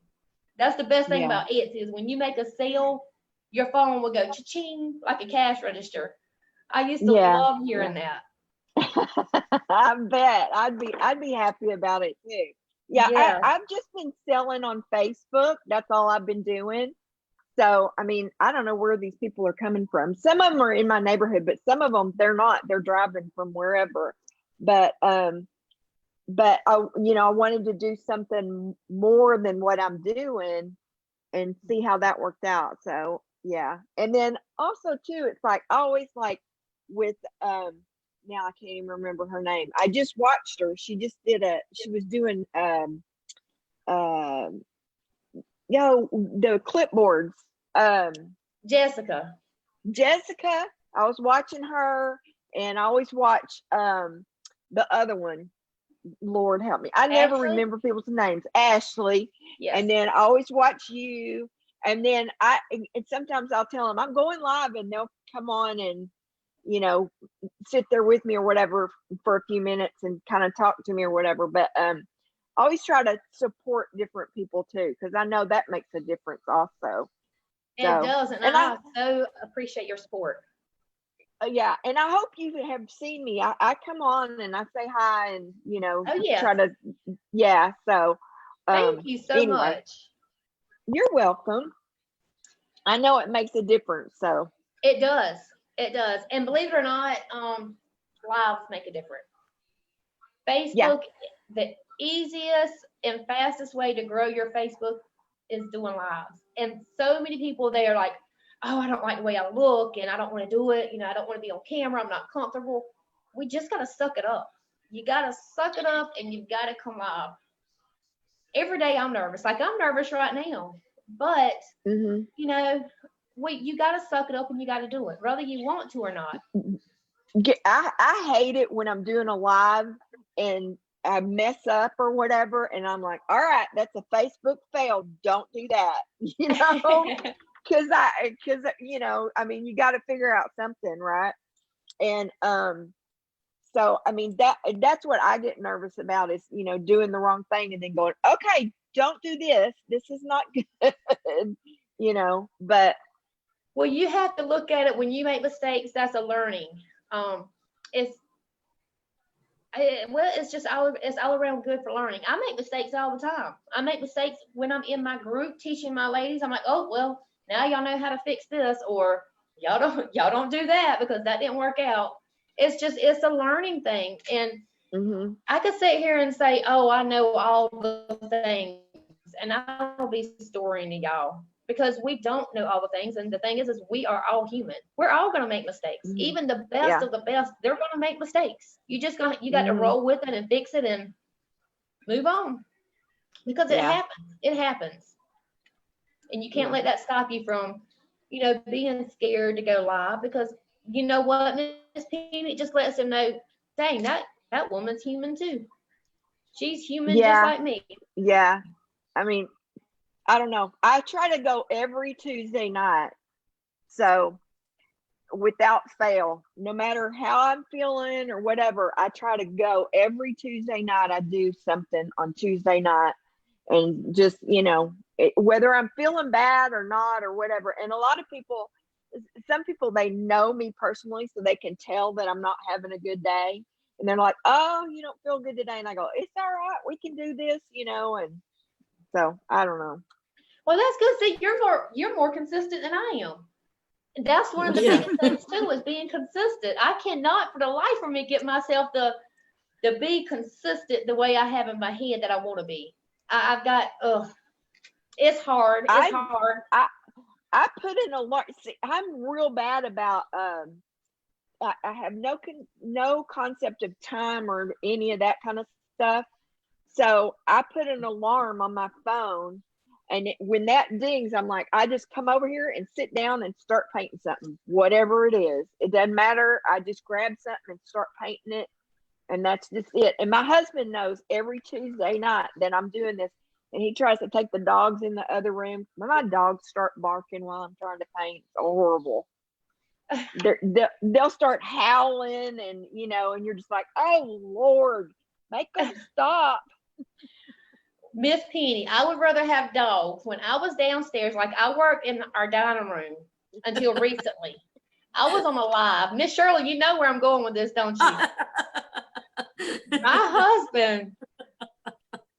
Speaker 1: That's the best thing
Speaker 5: Yeah.
Speaker 1: about Etsy, is when you make a sale, your phone will go cha-ching like a cash register. I used to
Speaker 5: Yeah.
Speaker 1: love hearing that.
Speaker 5: I bet I'd be happy about it too. Yeah,
Speaker 1: Yeah.
Speaker 5: I've just been selling on Facebook. That's all I've been doing. So, I mean, I don't know where these people are coming from. Some of them are in my neighborhood, but some of them they're not. They're driving from wherever. But I wanted to do something more than what I'm doing and see how that worked out. So, yeah. And then also too, it's like I always like with now I can't even remember her name. I just watched her. She was doing the clipboards.
Speaker 1: Jessica.
Speaker 5: I was watching her, and I always watch the other one. Lord help me. I never
Speaker 1: Ashley?
Speaker 5: remember people's names. Ashley.
Speaker 1: Yes.
Speaker 5: And then I always watch you. And then and sometimes I'll tell them I'm going live, and they'll come on and, sit there with me or whatever for a few minutes and kind of talk to me or whatever. But I always try to support different people too, because I know that makes a difference also.
Speaker 1: It does, and I so appreciate your support.
Speaker 5: Yeah, and I hope you have seen me. I come on and I say hi, and
Speaker 1: Oh, yes.
Speaker 5: try to, yeah. So
Speaker 1: Thank you so
Speaker 5: anyway,
Speaker 1: much.
Speaker 5: you're welcome. I know it makes a difference. So
Speaker 1: It does. It does. And believe it or not, lives make a difference. Facebook, the easiest and fastest way to grow your Facebook is doing lives. And so many people, they are like, oh, I don't like the way I look and I don't want to do it. I don't want to be on camera. I'm not comfortable. We just got to suck it up. You got to suck it up, and you've got to come live. Every day I'm nervous. Like, I'm nervous right now. But,
Speaker 5: mhm.
Speaker 1: you got to suck it up, and you got to do it, whether you want to or not.
Speaker 5: I hate it when I'm doing a live and I mess up or whatever, and I'm like, all right, that's a Facebook fail. Don't do that, because I mean, you got to figure out something, right? And so I mean, that's what I get nervous about, is doing the wrong thing and then going, okay, don't do this. This is not good, But
Speaker 1: well, you have to look at it when you make mistakes. That's a learning. It's just all around good for learning. I make mistakes all the time. I make mistakes when I'm in my group teaching my ladies. I'm like, oh well, now y'all know how to fix this, or y'all don't do that because that didn't work out. It's a learning thing. And I could sit here and say, oh, I know all the things, and I'll be storying to y'all, because we don't know all the things. And the thing is we are all human. We're all going to make mistakes. Even the best of the best, they're going to make mistakes. You got to roll with it and fix it and move on, because it happens. And you can't let that stop you from, being scared to go live, because you know what, Miss Penny, it just lets them know, dang, that woman's human too. She's human just like me.
Speaker 5: Yeah. I mean, I don't know. I try to go every Tuesday night. So without fail, no matter how I'm feeling or whatever, I try to go every Tuesday night. I do something on Tuesday night, and just, whether I'm feeling bad or not or whatever. And a lot of people, some people, they know me personally, so they can tell that I'm not having a good day. And they're like, oh, you don't feel good today. And I go, it's all right. We can do this, And so I don't know.
Speaker 1: Well, that's good. See, you're more consistent than I am. And that's one of the
Speaker 2: Yeah.
Speaker 1: biggest things too, is being consistent. I cannot for the life of me get myself to be consistent the way I have in my head that I want to be. I've got it's hard. It's hard.
Speaker 5: I put an alert. See, I'm real bad about I have no concept of time or any of that kind of stuff. So I put an alarm on my phone, and when that dings, I'm like, I just come over here and sit down and start painting something, whatever it is. It doesn't matter. I just grab something and start painting it, and that's just it. And my husband knows every Tuesday night that I'm doing this, and he tries to take the dogs in the other room. My dogs start barking while I'm trying to paint. It's horrible. They'll start howling, and and you're just like, oh Lord, make them stop.
Speaker 1: Miss Penny, I would rather have dogs. When I was downstairs, like I worked in our dining room until recently. I was on a live. Miss Shirley, you know where I'm going with this, don't you? My husband,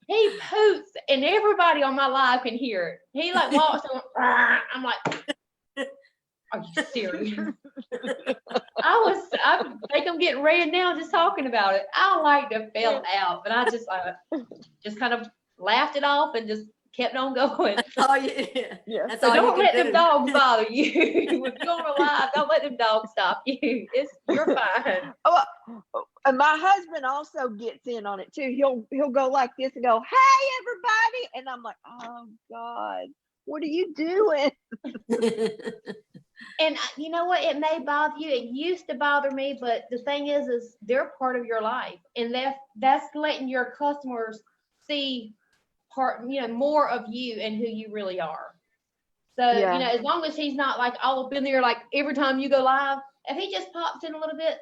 Speaker 1: he poots, and everybody on my live can hear it. He like walks on. I'm like, are you serious? I think I'm getting red now just talking about it. I like to fell out, but I just kind of laughed it off and just kept on going.
Speaker 2: Oh yeah.
Speaker 5: Yeah.
Speaker 2: That's
Speaker 1: So
Speaker 2: all you
Speaker 1: don't
Speaker 2: can
Speaker 1: let
Speaker 2: do.
Speaker 1: them dogs bother you. If you're on a live, don't let them dogs stop you. You're fine.
Speaker 5: And my husband also gets in on it too. He'll go like this and go, hey everybody, and I'm like, oh God, what are you doing?
Speaker 1: And you know what? It may bother you. It used to bother me, but the thing is they're part of your life, and that's letting your customers see more of you and who you really are. So
Speaker 5: Yeah.
Speaker 1: as long as he's not like all up in there, like every time you go live, if he just pops in a little bit,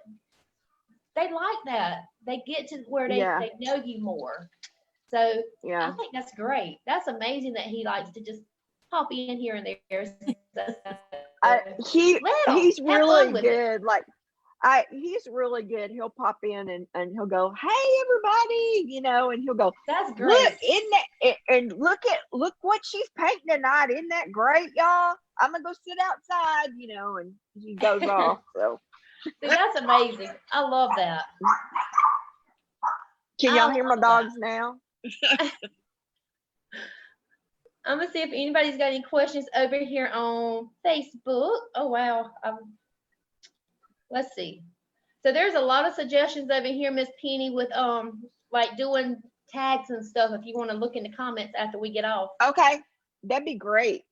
Speaker 1: they like that. They get to where they know you more. So I
Speaker 5: Yeah.
Speaker 1: think that's great. That's amazing that he likes to just pop in here and there.
Speaker 5: He's
Speaker 1: Have
Speaker 5: really
Speaker 1: fun with it.
Speaker 5: good. Like he's really good. He'll pop in and he'll go, hey everybody, and he'll go,
Speaker 1: That's great.
Speaker 5: look, isn't that, and look what she's painting tonight. Isn't that great, y'all? I'm gonna go sit outside, and he goes off. So
Speaker 1: See, that's amazing. I love that.
Speaker 5: can y'all hear my dogs now?
Speaker 1: I'm gonna see if anybody's got any questions over here on Facebook. Oh wow. Let's see. So there's a lot of suggestions over here, Miss Penny, with like doing tags and stuff. If you want to look in the comments after we get off.
Speaker 5: Okay, that'd be great.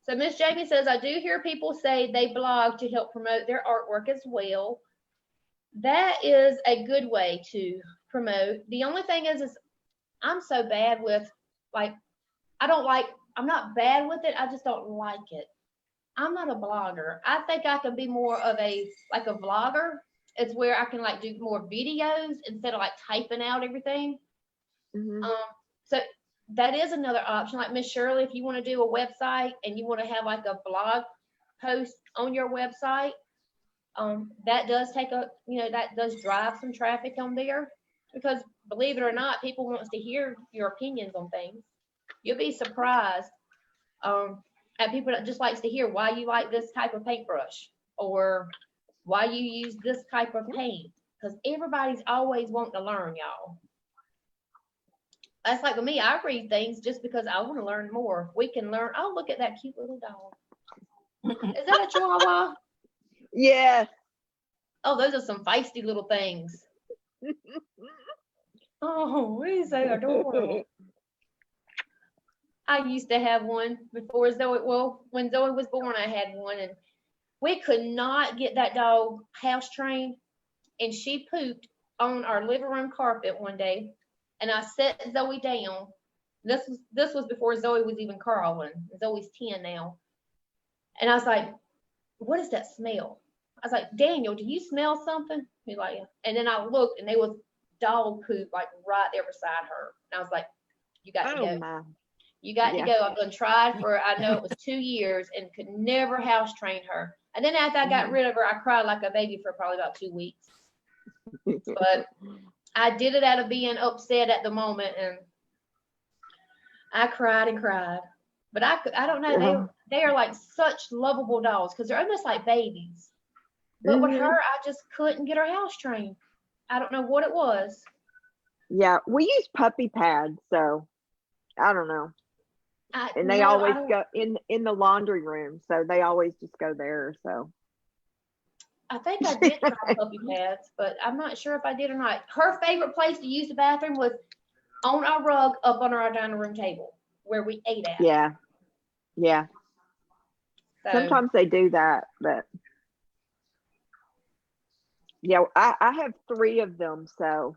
Speaker 1: So Miss Jamie says, I do hear people say they blog to help promote their artwork as well. That is a good way to promote. The only thing is I'm so bad with, like, I'm not bad with it. I just don't like it. I'm not a blogger. I think I can be more of a vlogger. It's where I can like do more videos instead of like typing out everything.
Speaker 5: Mm-hmm.
Speaker 1: So that is another option. Like Miss Shirley, if you want to do a website and you want to have like a blog post on your website, that does that does drive some traffic on there, because believe it or not, people wants to hear your opinions on things. You'll be surprised at people that just likes to hear why you like this type of paintbrush or why you use this type of paint, because everybody's always wanting to learn, y'all. That's like with me, I read things just because I want to learn more. We can learn. Oh, look at that cute little dog. Is that a Chihuahua?
Speaker 5: Yeah.
Speaker 1: Oh, those are some feisty little things. Oh, he's so adorable. I used to have one before Zoe. Well, when Zoe was born, I had one, and we could not get that dog house trained, and she pooped on our living room carpet one day, and I set Zoe down. This was before Zoe was even crawling. Zoe's 10 now, and I was like, "What is that smell?" I was like, "Daniel, do you smell something?" He's like, "Yeah." And then I looked, and there was dog poop like right there beside her, and I was like, "You got to go."
Speaker 5: My.
Speaker 1: You got
Speaker 5: Yeah.
Speaker 1: to go. I've been tried for, I know it was 2 years and could never house train her. And then after I got rid of her, I cried like a baby for probably about 2 weeks. But I did it out of being upset at the moment, and I cried and cried. But I don't know. They are like such lovable dogs because they're almost like babies. But with her, I just couldn't get her house trained. I don't know what it was.
Speaker 5: Yeah, we use puppy pads, so I don't know. And they always go in the laundry room, so they always just go there. So
Speaker 1: I think I did try puppy pads, but I'm not sure if I did or not. Her favorite place to use the bathroom was on our rug up on our dining room table where we ate at.
Speaker 5: yeah.
Speaker 1: So,
Speaker 5: Sometimes they do that, but yeah, I have 3 of them, so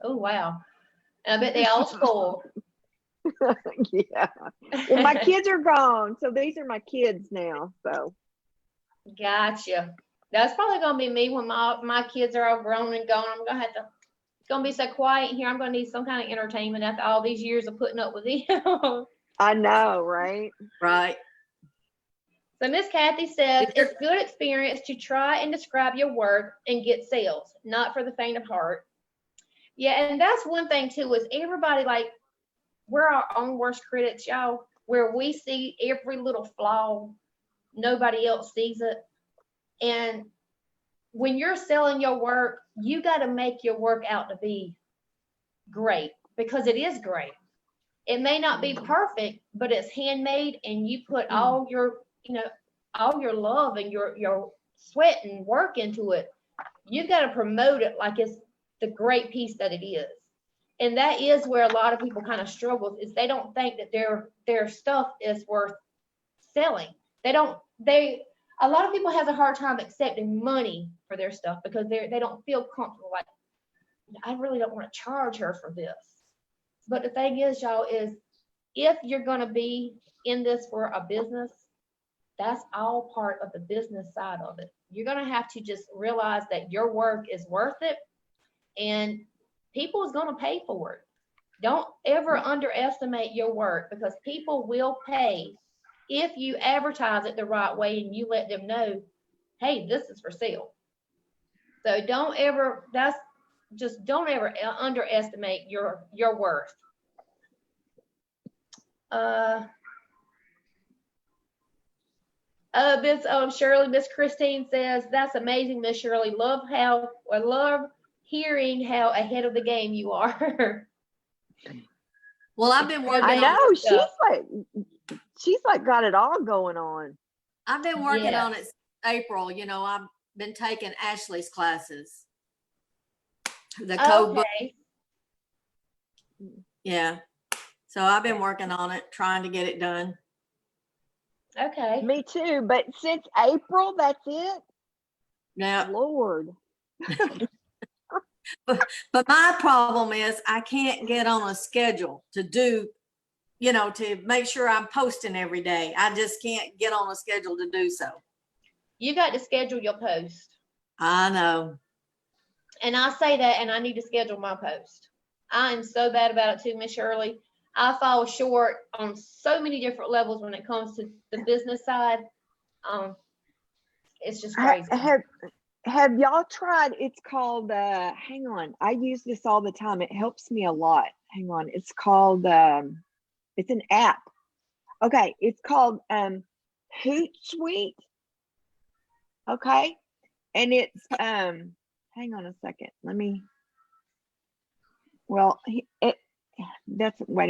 Speaker 1: oh wow. And I bet they all spoiled.
Speaker 5: yeah. Well, my kids are gone, so these are my kids now. So
Speaker 1: Gotcha. That's probably gonna be me when my kids are all grown and gone. I'm gonna have to. It's gonna be so quiet here. I'm gonna need some kind of entertainment after all these years of putting up with them.
Speaker 5: I know, right?
Speaker 2: Right.
Speaker 1: So Miss Kathy says it's good experience to try and describe your work and get sales, not for the faint of heart. Yeah, and that's one thing too, is everybody, like, we're our own worst critics, y'all, where we see every little flaw, nobody else sees it. And when you're selling your work, you got to make your work out to be great, because it is great. It may not be perfect, but it's handmade, and you put all your, all your love and your sweat and work into it. You got to promote it like it's the great piece that it is. And that is where a lot of people kind of struggle, is they don't think that their stuff is worth selling. A lot of people have a hard time accepting money for their stuff because they don't feel comfortable. Like, I really don't want to charge her for this. But the thing is, y'all, is if you're going to be in this for a business, that's all part of the business side of it. You're going to have to just realize that your work is worth it, and people is going to pay for it. Don't ever underestimate your work, because people will pay if you advertise it the right way and you let them know, hey, this is for sale. So don't ever underestimate your worth. Miss Christine says, that's amazing, Miss Shirley. I love hearing how ahead of the game you are.
Speaker 2: Well, I've been working.
Speaker 5: I
Speaker 2: on
Speaker 5: know she's like got it all going on.
Speaker 2: I've been working
Speaker 1: Yes.
Speaker 2: on it since April. I've been taking Ashley's classes. The code book.
Speaker 1: Okay.
Speaker 2: Yeah. So I've been working on it, trying to get it done.
Speaker 1: Okay.
Speaker 5: Me too, but since April, that's it.
Speaker 2: Now,
Speaker 5: Lord.
Speaker 2: but my problem is I can't get on a schedule to do, to make sure I'm posting every day. I just can't get on a schedule to do so.
Speaker 1: You got to schedule your post.
Speaker 2: I know.
Speaker 1: And I say that, and I need to schedule my post. I am so bad about it too, Miss Shirley. I fall short on so many different levels when it comes to the business side. It's just crazy.
Speaker 5: Have y'all tried? It's called, hang on. I use this all the time. It helps me a lot. Hang on. It's called, it's an app. Okay. It's called Hootsuite. Okay. And it's, hang on a second. Wait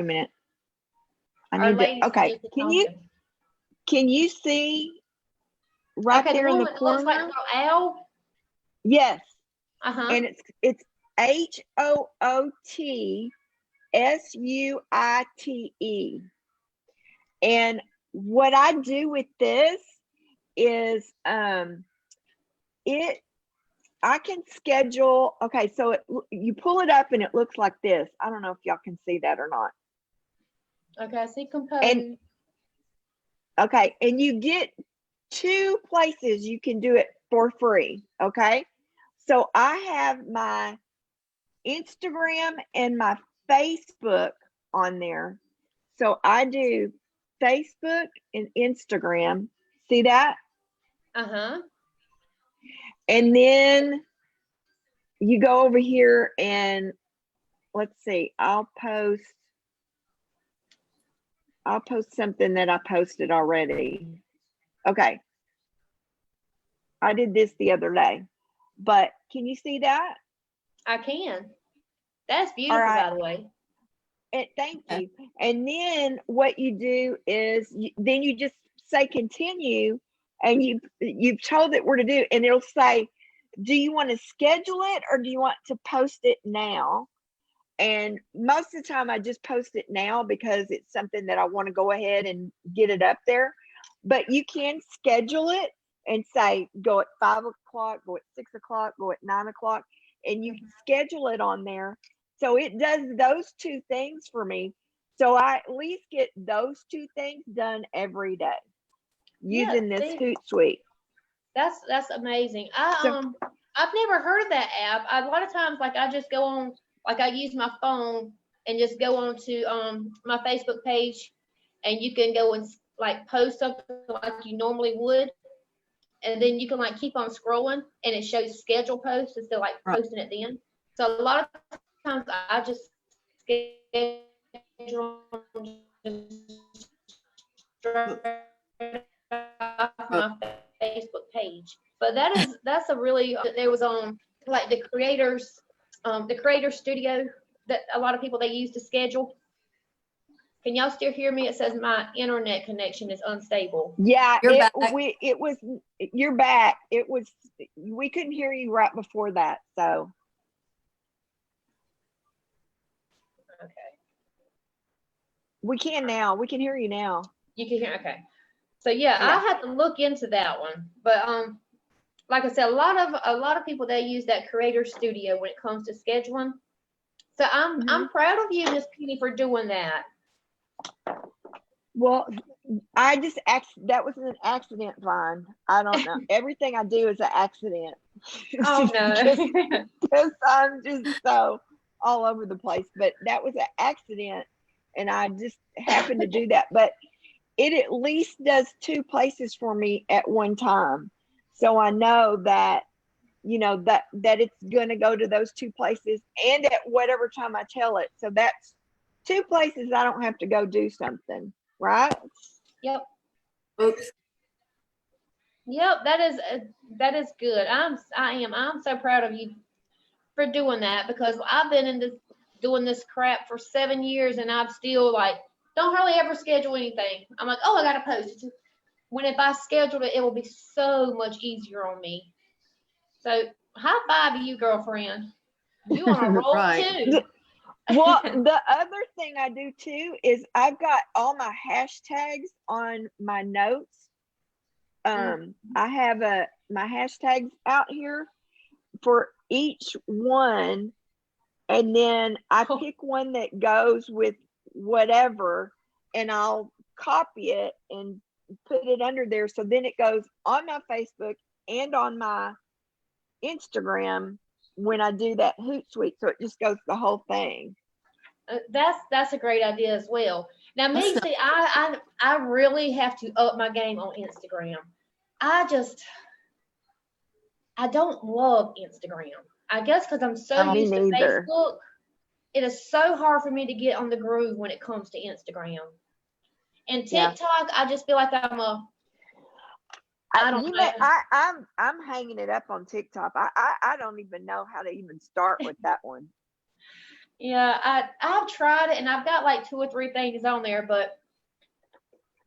Speaker 5: a minute. Okay. Can you see right there in the corner?
Speaker 1: Looks like a little owl.
Speaker 5: Yes.
Speaker 1: Uh-huh.
Speaker 5: And it's HOOTSUITE. And what I do with this is I can schedule. Okay, so you pull it up and it looks like this. I don't know if y'all can see that or not.
Speaker 1: Okay, I see compose.
Speaker 5: And you get 2 places you can do it for free. Okay, so I have my Instagram and my Facebook on there. So I do Facebook and Instagram. See that?
Speaker 1: Uh-huh.
Speaker 5: And then you go over here and let's see, I'll post something that I posted already. Okay. I did this the other day, but can you see that?
Speaker 1: I can. That's beautiful,
Speaker 5: right.
Speaker 1: by the way.
Speaker 5: Thank you. And then what you do is then you just say continue, and you've told it where to do, and it'll say, do you want to schedule it or do you want to post it now? And most of the time I just post it now because it's something that I want to go ahead and get it up there. But you can schedule it and say, go at 5 o'clock, go at 6 o'clock, go at 9 o'clock, and you can schedule it on there. So it does those two things for me. So I at least get those two things done every day using this Hootsuite.
Speaker 1: That's amazing. I've never heard of that app. A lot of times, like I just go on, like I use my phone and just go on to my Facebook page, and you can go and like post something like you normally would, and then you can like keep on scrolling, and it shows schedule posts instead of like posting it then. So a lot of times I just schedule off my Facebook page. But that's a really, there was like the creator studio that a lot of people they use to schedule. Can y'all still hear me? It says my internet connection is unstable.
Speaker 5: Yeah,
Speaker 2: You're back.
Speaker 5: You're back. We couldn't hear you right before that, so.
Speaker 1: Okay.
Speaker 5: We can now. We can hear you now.
Speaker 1: You can hear, okay. So yeah, I had to look into that one. But like I said, a lot of people they use that creator studio when it comes to scheduling. So I'm proud of you, Miss Penny, for doing that.
Speaker 5: Well, that was an accident, Vaughn. I don't know. Everything I do is an accident.
Speaker 1: Oh no.
Speaker 5: Because I'm just so all over the place. But that was an accident, and I just happened to do that. But it at least does 2 places for me at one time. So I know that, that it's going to go to those 2 places and at whatever time I tell it. So that's 2 places I don't have to go do something, right?
Speaker 1: Yep.
Speaker 2: Oops.
Speaker 1: Yep, that is good. I'm so proud of you for doing that, because I've been doing this crap for 7 years, and I'm still like don't hardly ever schedule anything. I'm like, oh, I gotta post it. When if I scheduled it, it will be so much easier on me. So high five to you, girlfriend. You on a roll too.
Speaker 5: Well, the other thing I do too is I've got all my hashtags on my notes. I have my hashtags out here for each one, and then I pick one that goes with whatever, and I'll copy it and put it under there. So then it goes on my Facebook and on my Instagram when I do that Hootsuite. So it just goes the whole thing.
Speaker 1: That's a great idea as well. Now, me, see, I really have to up my game on Instagram. I don't love Instagram. I guess because I'm so used to Facebook. It is so hard for me to get on the groove when it comes to Instagram. And TikTok, I just feel like I don't know.
Speaker 5: I'm hanging it up on TikTok. I don't even know how to even start with that one.
Speaker 1: Yeah, I've tried it, and I've got like 2 or 3 things on there, but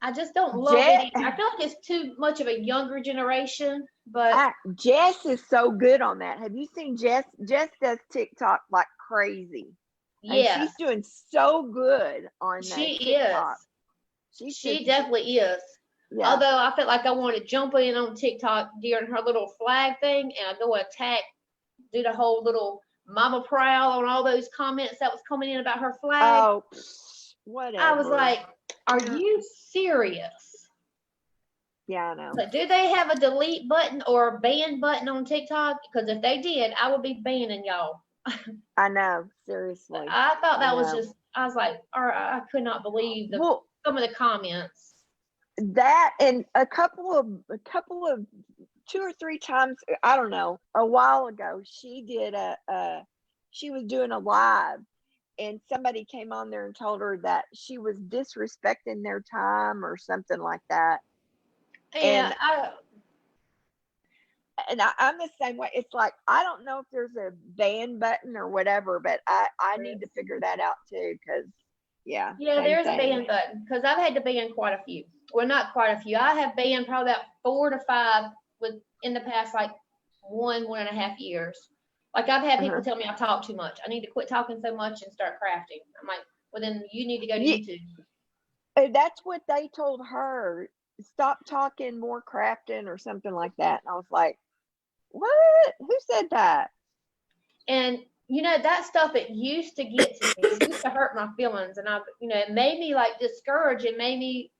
Speaker 1: I just don't love it. I feel like it's too much of a younger generation. But
Speaker 5: Jess is so good on that. Have you seen Jess? Jess does TikTok like crazy. Yeah, she's doing so good on that.
Speaker 1: She TikTok. Is. She definitely is. Yeah. Although I felt like I wanted to jump in on TikTok during her little flag thing, and I go attack, do the whole little mama prowl on all those comments that was coming in about her flag.
Speaker 5: Oh, whatever.
Speaker 1: I was like, are you serious?
Speaker 5: Yeah, I know.
Speaker 1: So do they have a delete button or a ban button on TikTok? Because if they did, I would be banning y'all.
Speaker 5: I know, seriously.
Speaker 1: I thought that was just, I was like, or I could not believe
Speaker 5: Well,
Speaker 1: some of the comments.
Speaker 5: that and a couple of 2 or 3 times, I don't know, a while ago, she did she was doing a live, and somebody came on there and told her that she was disrespecting their time or something like that.
Speaker 1: Yeah,
Speaker 5: And I'm the same way. It's like, I don't know if there's a ban button or whatever, but I need to figure that out too, because
Speaker 1: yeah,
Speaker 5: same
Speaker 1: there's a
Speaker 5: thing.
Speaker 1: ban button, because I've had to ban quite a few. Well, not quite a few. I have banned probably about 4 to 5 in the past like 1.5 years. Like I've had people tell me I talk too much. I need to quit talking so much and start crafting. I'm like, well, then you need to go to YouTube.
Speaker 5: That's what they told her. Stop talking, more crafting or something like that. And I was like, what? Who said that?
Speaker 1: And you know, that stuff, it used to get to me. It used to hurt my feelings, and it made me like discouraged and made me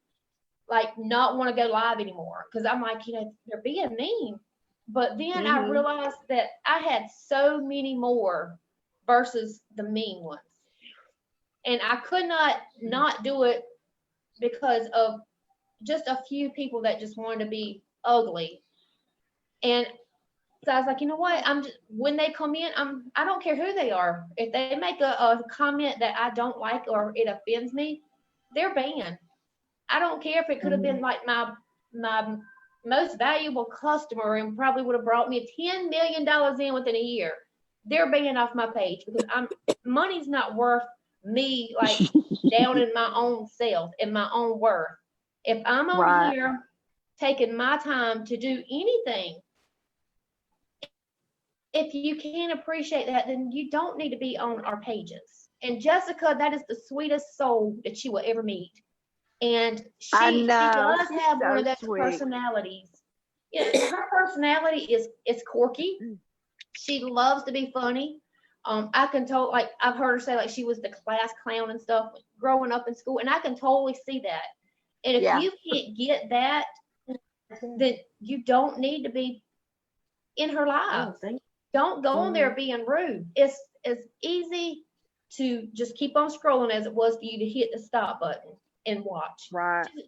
Speaker 1: like not want to go live anymore, because I'm like, they're being mean. But then I realized that I had so many more versus the mean ones, and I could not do it because of just a few people that just wanted to be ugly. And so I was like, you know what? When they come in, I don't care who they are. If they make a comment that I don't like or it offends me, they're banned. I don't care if it could have been like my most valuable customer and probably would have brought me $10 million in within a year. They're banned off my page, because money's not worth me like down in my own self and my own worth. If I'm on here taking my time to do anything, if you can't appreciate that, then you don't need to be on our pages. And Jessica, that is the sweetest soul that you will ever meet. And she does have one of those personalities. Her personality is quirky. She loves to be funny. I can tell, like I've heard her say, like she was the class clown and stuff growing up in school, and I can totally see that. And if you can't get that, then you don't need to be in her life. Don't go on there being rude. It's as easy to just keep on scrolling as it was for you to hit the stop button and watch.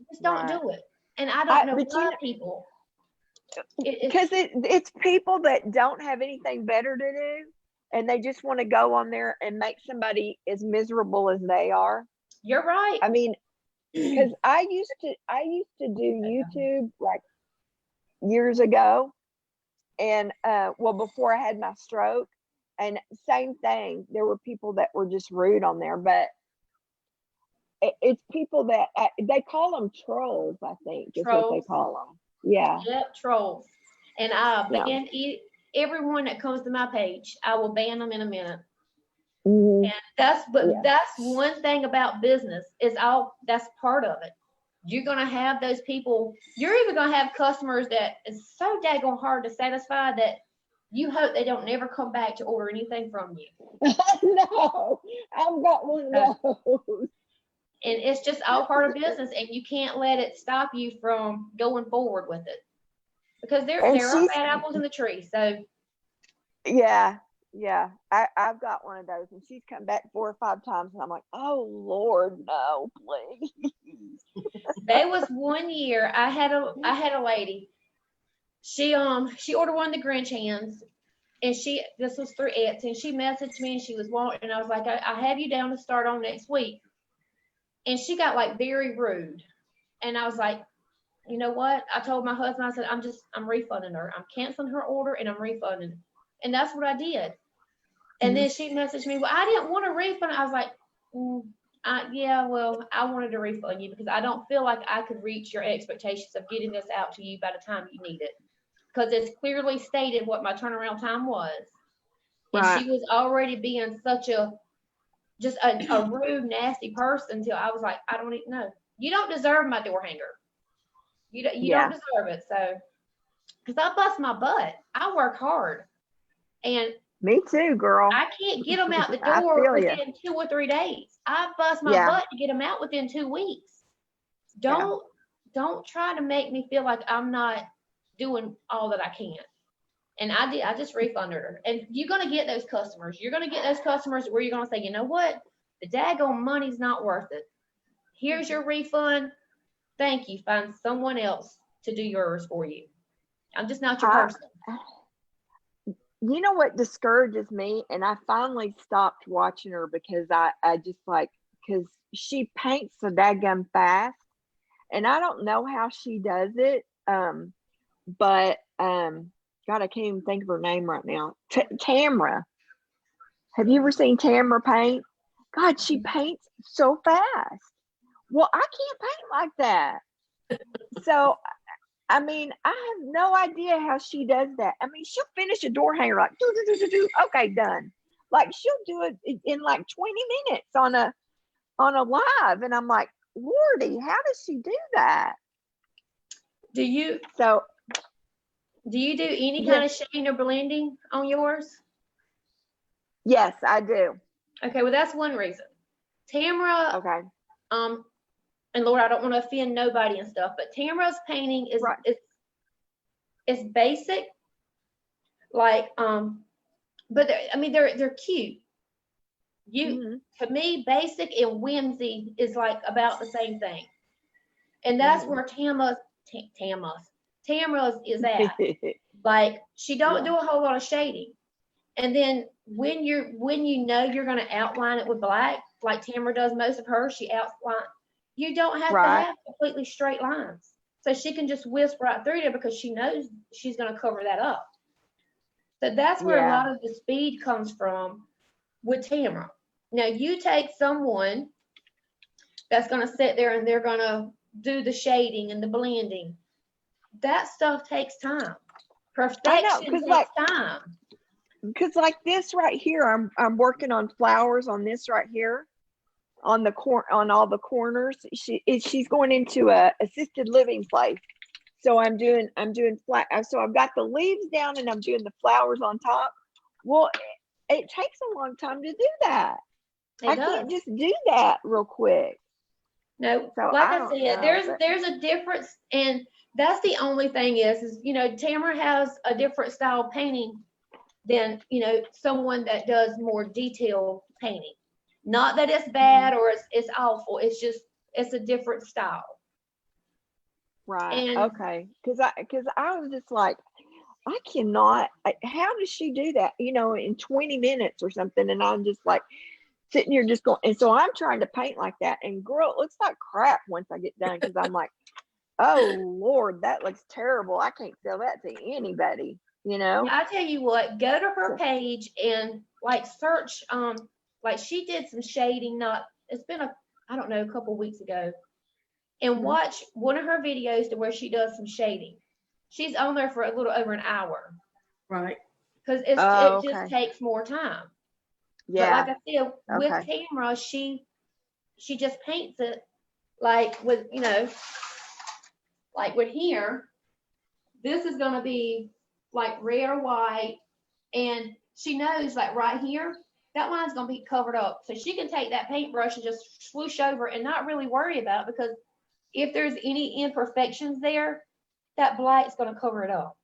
Speaker 1: Just don't do it. And I don't know why people.
Speaker 5: Because it's people that don't have anything better to do, and they just want to go on there and make somebody as miserable as they are.
Speaker 1: You're right.
Speaker 5: I mean, because I used to do YouTube like years ago, and before I had my stroke, and same thing. There were people that were just rude on there, but it's people that they call them trolls. I think is what they call them. Yeah.
Speaker 1: Yep, trolls. And I ban everyone that comes to my page. I will ban them in a minute. And that's one thing about business is that's part of it. You're gonna have those people. You're even gonna have customers that is so daggone hard to satisfy that you hope they don't never come back to order anything from you.
Speaker 5: No, I've got one of those.
Speaker 1: And it's just all part of business, and you can't let it stop you from going forward with it, because there are bad apples in the tree. So
Speaker 5: yeah, I've got one of those, and she's come back 4 or 5 times, and I'm like, oh Lord, no, please.
Speaker 1: There was one year I had a lady. She ordered one of the Grinch hands, and this was through Etsy, and she messaged me, and she was wanting, and I was like, I have you down to start on next week. And she got like very rude. And I was like, you know what? I told my husband, I said, I'm refunding her. I'm canceling her order and I'm refunding. And that's what I did. And then she messaged me, well, I didn't want a refund. I was like, I wanted to refund you because I don't feel like I could reach your expectations of getting this out to you by the time you need it. Because it's clearly stated what my turnaround time was. And she was already being such a rude, nasty person until I was like, I don't even know. You don't deserve my door hanger. You don't deserve it. So, because I bust my butt. I work hard. And
Speaker 5: me too, girl.
Speaker 1: I can't get them out the door within 2 or 3 days. I bust my butt to get them out within 2 weeks. Don't try to make me feel like I'm not doing all that I can. And I just refunded her. And you're going to get those customers. You're going to get those customers where you're going to say, you know what? the daggone money's not worth it. Here's your refund. Thank you. Find someone else to do yours for you. I'm just not your
Speaker 5: I-
Speaker 1: person.
Speaker 5: You know what discourages me? And I finally stopped watching her because I just like, because she paints so daggum fast. And I don't know how she does it. But God, I can't even think of her name right now. Tamra. Have you ever seen Tamra paint? God, she paints so fast. Well, I can't paint like that. So, I mean, I have no idea how she does that. I mean, she'll finish a door hanger like, do, do, do, do, do. Okay, done. Like she'll do it in like 20 minutes on a live. And I'm like, Lordy, how does she do that?
Speaker 1: Do you
Speaker 5: So,
Speaker 1: do any
Speaker 5: Yeah.
Speaker 1: kind of shading or blending on yours?
Speaker 5: yes, I do.
Speaker 1: Okay, well that's one reason. Tamra,
Speaker 5: Okay.
Speaker 1: and Lord, I don't want to offend nobody and stuff, but Tamara's painting is
Speaker 5: Right.
Speaker 1: it's basic, like but they're cute. To me, basic and whimsy is like about the same thing, and that's
Speaker 5: Mhm.
Speaker 1: where Tamara's is at. Like she don't do a whole lot of shading, and then when you know you're going to outline it with black, like Tamara does most of hers, she outline. You don't have to
Speaker 5: Right.
Speaker 1: have completely straight lines, so she can just wisp right through there because she knows she's going to cover that up. So that's where a
Speaker 5: Yeah.
Speaker 1: lot of the speed comes from with Tamara. Now you take someone that's going to sit there and they're going to do the shading and the blending. That stuff takes time. Perfection
Speaker 5: 'cause
Speaker 1: takes
Speaker 5: like-
Speaker 1: time.
Speaker 5: Because like this right here, I'm working on flowers on this right here, on all the corners. She's going into a assisted living place, so I'm doing flat. So I've got the leaves down and I'm doing the flowers on top. Well, it takes a long time to do that. I can't just do that real quick.
Speaker 1: No,
Speaker 5: So
Speaker 1: like
Speaker 5: I
Speaker 1: I
Speaker 5: don't
Speaker 1: said,
Speaker 5: know,
Speaker 1: there's a difference, and that's the only thing is Tamara has a different style of painting than someone that does more detailed painting. Not that it's bad or it's awful. It's just it's a different style.
Speaker 5: Right.
Speaker 1: And
Speaker 5: Okay. Because I was just like, I cannot. How does she do that? In 20 minutes or something, and I'm just like sitting here just going. And so I'm trying to paint like that, and girl, it looks like crap once I get done because I'm like, oh Lord, that looks terrible. I can't sell that to anybody.
Speaker 1: I tell you what, go to her page and like search. Like she did some shading. It's been a couple weeks ago, and
Speaker 5: Mhm.
Speaker 1: watch one of her videos to where she does some shading. She's on there for a little over an hour.
Speaker 6: Right.
Speaker 1: Because
Speaker 5: Oh,
Speaker 1: it
Speaker 5: okay.
Speaker 1: just takes more time.
Speaker 5: Yeah.
Speaker 1: But like I said, with
Speaker 5: Okay.
Speaker 1: Tamara, she just paints it like with like with here. This is gonna be like red or white, and she knows like right here that line's gonna be covered up, so she can take that paintbrush and just swoosh over and not really worry about it, because if there's any imperfections there, that black's gonna cover it up.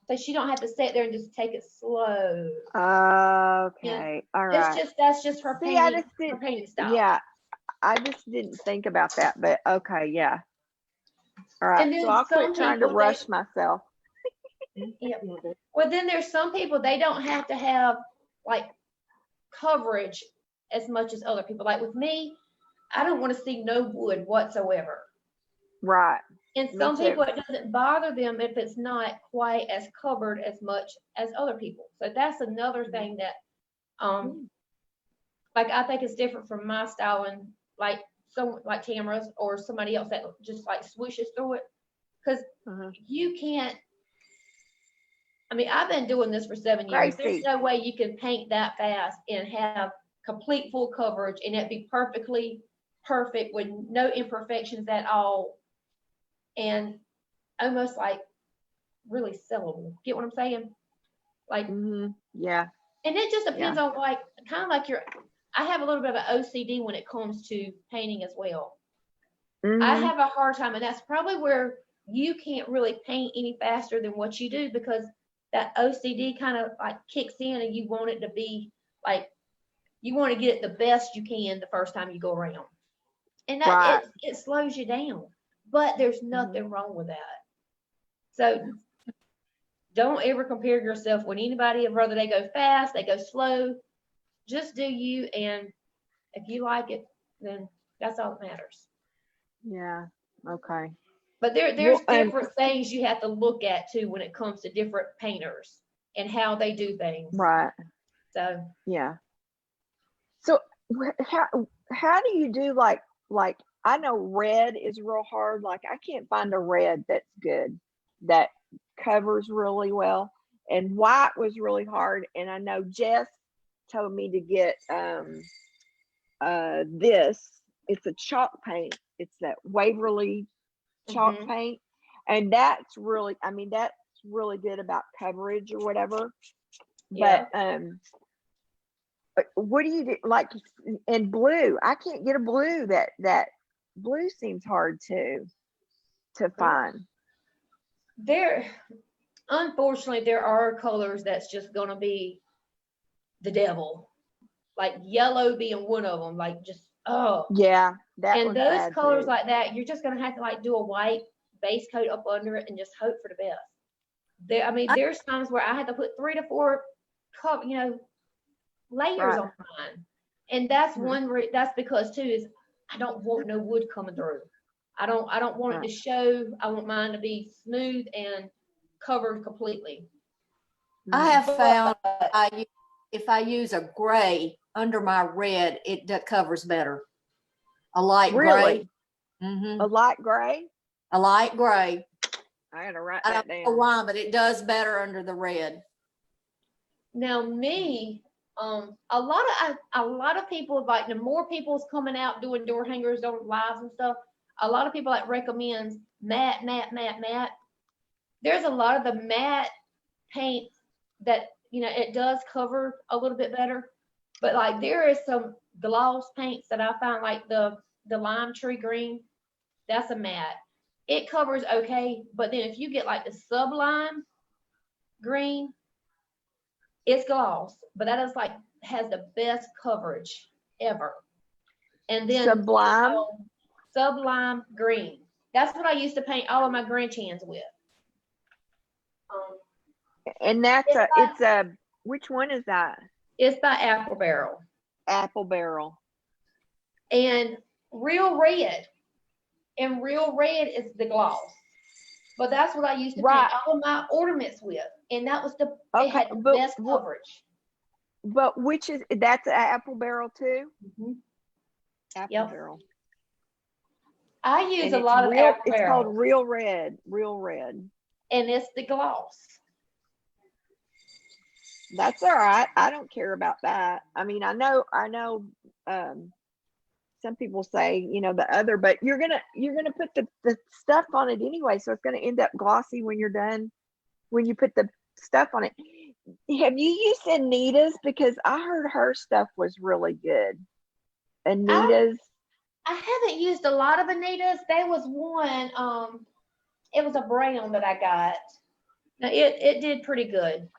Speaker 1: So she don't have to sit there and just take it slow.
Speaker 5: Okay. All right.
Speaker 1: That's just her
Speaker 5: See, I
Speaker 1: painting,
Speaker 5: just didn't.
Speaker 1: her painting style.
Speaker 5: Yeah, I just didn't think about that, but okay, yeah. All right,
Speaker 1: And then
Speaker 5: so I'll
Speaker 1: some
Speaker 5: quit trying to
Speaker 1: people,
Speaker 5: rush myself.
Speaker 1: Yep. Well, then there's some people, they don't have to have like coverage as much as other people. Like with me, I don't want to see no wood whatsoever.
Speaker 5: Right.
Speaker 1: And
Speaker 5: Me
Speaker 1: some
Speaker 5: too.
Speaker 1: people, it doesn't bother them if it's not quite as covered as much as other people. So that's another thing that, like I think is different from my style, and like like Tamara's or somebody else that just like swooshes through it. Because
Speaker 5: Mhm.
Speaker 1: you can't. I mean, I've been doing this for 7 years. There's
Speaker 5: Gracie.
Speaker 1: no way you can paint that fast and have complete full coverage and it be perfectly perfect with no imperfections at all, and almost like really sellable. Get what I'm saying? Like,
Speaker 5: Yeah.
Speaker 1: and it just depends on like kind of like I have a little bit of an OCD when it comes to painting as well. I
Speaker 5: Mhm.
Speaker 1: have a hard time, and that's probably where you can't really paint any faster than what you do, because that OCD kind of like kicks in and you want it to be like you want to get it the best you can the first time you go around. And that
Speaker 5: Right.
Speaker 1: it slows you down. But there's nothing wrong with that. So don't ever compare yourself with anybody, whether they go fast, they go slow. Just do you, and if you like it, then that's all that matters.
Speaker 5: Yeah. Okay.
Speaker 1: But there's
Speaker 5: Well,
Speaker 1: different things you have to look at too when it comes to different painters and how they do things.
Speaker 5: Right.
Speaker 1: So
Speaker 5: Yeah. So how do you do like I know red is real hard. Like I can't find a red that's good that covers really well. And white was really hard. And I know Jess told me to get this. It's a chalk paint. It's that Waverly chalk
Speaker 1: Mhm.
Speaker 5: paint. And that's really, I mean, that's really good about coverage or whatever.
Speaker 1: Yeah.
Speaker 5: But what do you do? Like in blue, I can't get a blue that blue seems hard to find.
Speaker 1: Unfortunately, there are colors that's just gonna be the devil. Like yellow being one of them, like just
Speaker 5: Yeah, that
Speaker 1: and
Speaker 5: one's
Speaker 1: those
Speaker 5: bad
Speaker 1: colors
Speaker 5: too.
Speaker 1: like that, you're just gonna have to like do a white base coat up under it and just hope for the best. I mean, there's times where I had to put 3 to 4 layers
Speaker 5: Right.
Speaker 1: on mine, and that's
Speaker 5: Mhm.
Speaker 1: that's because too is I don't want no wood coming through. I don't want it
Speaker 5: Right.
Speaker 1: to show. I want mine to be smooth and covered completely.
Speaker 2: I have
Speaker 1: But
Speaker 2: found if I use a gray under my red, it covers better. A light gray.
Speaker 5: Really?
Speaker 2: Mm-hmm.
Speaker 5: A light gray?
Speaker 2: A light gray.
Speaker 5: I gotta write
Speaker 2: I
Speaker 5: that
Speaker 2: don't know
Speaker 5: down.
Speaker 2: why, but it does better under the red.
Speaker 1: now me, a lot of people like the more people's coming out doing door hangers on lives and stuff. A lot of people like recommends matte. There's a lot of the matte paints that it does cover a little bit better, but like there is some gloss paints that I find like the lime tree green. That's a matte. It covers okay, but then if you get like the sublime green, it's gloss, but that is like has the best coverage ever. And then
Speaker 5: Sublime?
Speaker 1: sublime green. That's what I used to paint all of my Grinch hands with.
Speaker 5: And that's it's a which one is that?
Speaker 1: It's by Apple Barrel.
Speaker 5: Apple Barrel.
Speaker 1: And Real Red. And Real Red is the gloss. But that's what I used to
Speaker 5: Right.
Speaker 1: paint all of my ornaments with. And that was it
Speaker 5: Okay,
Speaker 1: had the
Speaker 5: but
Speaker 1: best coverage.
Speaker 5: But which is that's an Apple Barrel too?
Speaker 1: Mhm.
Speaker 5: Apple
Speaker 1: Yep.
Speaker 5: Barrel.
Speaker 1: I use
Speaker 5: And
Speaker 1: a
Speaker 5: it's
Speaker 1: lot of
Speaker 5: real,
Speaker 1: Apple
Speaker 5: it's
Speaker 1: Barrel.
Speaker 5: called Real Red. Real Red.
Speaker 1: And it's the gloss.
Speaker 5: That's all right. I don't care about that. I mean, I know some people say, the other, but you're gonna put the stuff on it anyway, so it's gonna end up glossy when you're done, when you put the stuff on it. Have you used Anita's? Because I heard her stuff was really good. Anita's.
Speaker 1: I haven't used a lot of Anita's. There was one, it was a brown that I got. Now it did pretty good.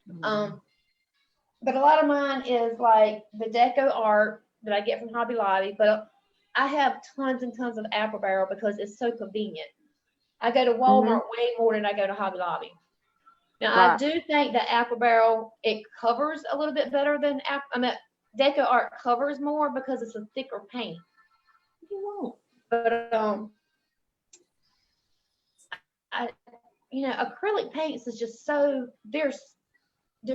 Speaker 1: But a lot of mine is like the Deco Art that I get from Hobby Lobby, but I have tons and tons of Apple Barrel because it's so convenient. I go to Walmart way more than I go to Hobby Lobby. Now I
Speaker 5: Right.
Speaker 1: do think that Apple Barrel it covers a little bit better than Deco Art covers more because it's a thicker paint. You won't. But acrylic paints is just so they're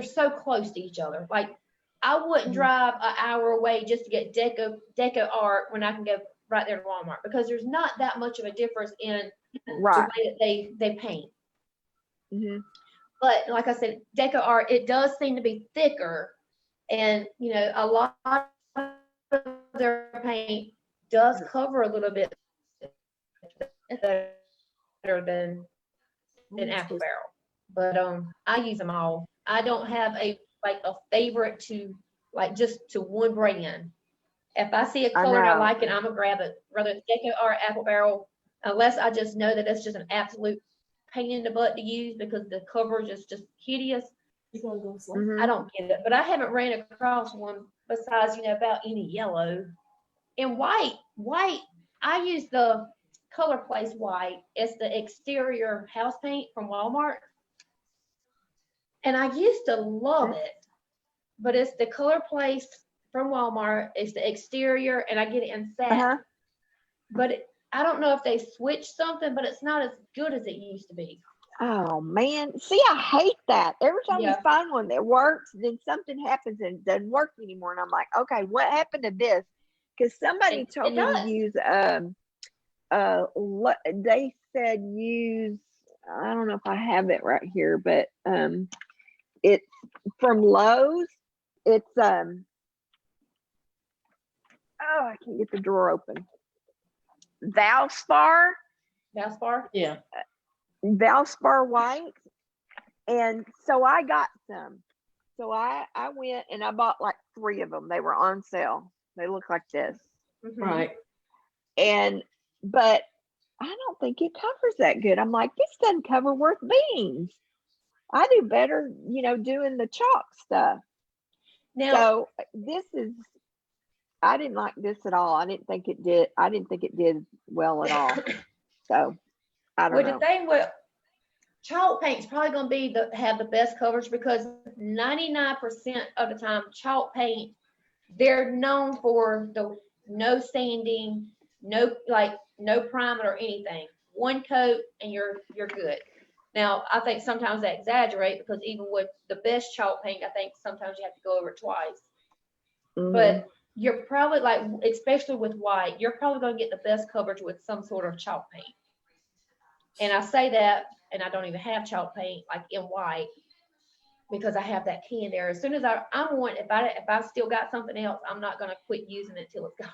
Speaker 1: so close to each other. Like I wouldn't drive an hour away just to get Deco Art when I can go right there to Walmart because there's not that much of a difference in
Speaker 5: Right.
Speaker 1: the way that they paint.
Speaker 5: Mm-hmm.
Speaker 1: But like I said, Deco Art it does seem to be thicker, and a lot of their paint does cover a little bit better than Apple Barrel. But I use them all. I don't have a favorite to just to one brand. If I see a color and I like it, I'm gonna grab it. Whether it's Deco or Apple Barrel, unless I just know that it's just an absolute pain in the butt to use because the coverage is just hideous.
Speaker 5: Mhm.
Speaker 1: I don't get it, but I haven't ran across one besides, about any yellow. And white, I use the Color Place white. It's the exterior house paint from Walmart. And I used to love it, but it's the Color Place from Walmart. It's the exterior, and I get it in satin.
Speaker 5: Uh-huh.
Speaker 1: But I don't know if they switched something, but it's not as good as it used to be.
Speaker 5: Oh man, see, I hate that. Every time you
Speaker 1: Yeah.
Speaker 5: find one that works, then something happens and it doesn't work anymore. And I'm like, okay, what happened to this? Because somebody
Speaker 1: It
Speaker 5: told me to
Speaker 1: does.
Speaker 5: use they said use, I don't know if I have it right here, but it's from Lowe's. It's oh, I can't get the drawer open. Valspar
Speaker 1: Valspar.
Speaker 5: Valspar white. And so I got some. So I went and I bought like 3 of them. They were on sale. They look like this.
Speaker 1: Mhm.
Speaker 5: But I don't think it covers that good. I'm like, this doesn't cover worth beans. I do better, doing the chalk stuff.
Speaker 1: Now,
Speaker 5: So I didn't like this at all. I didn't think it did well at all. So I don't
Speaker 1: with
Speaker 5: know.
Speaker 1: the thing with chalk paint's probably going to be have the best coverage, because 99% of the time chalk paint, they're known for the no sanding, no primer or anything. One coat and you're good. Now, I think sometimes they exaggerate, because even with the best chalk paint, I think sometimes you have to go over it twice.
Speaker 5: Mhm.
Speaker 1: But you're probably especially with white, you're probably going to get the best coverage with some sort of chalk paint. And I say that, and I don't even have chalk paint in white, because I have that can there. As soon as I'm one, if I still got something else, I'm not going to quit using it till it's gone.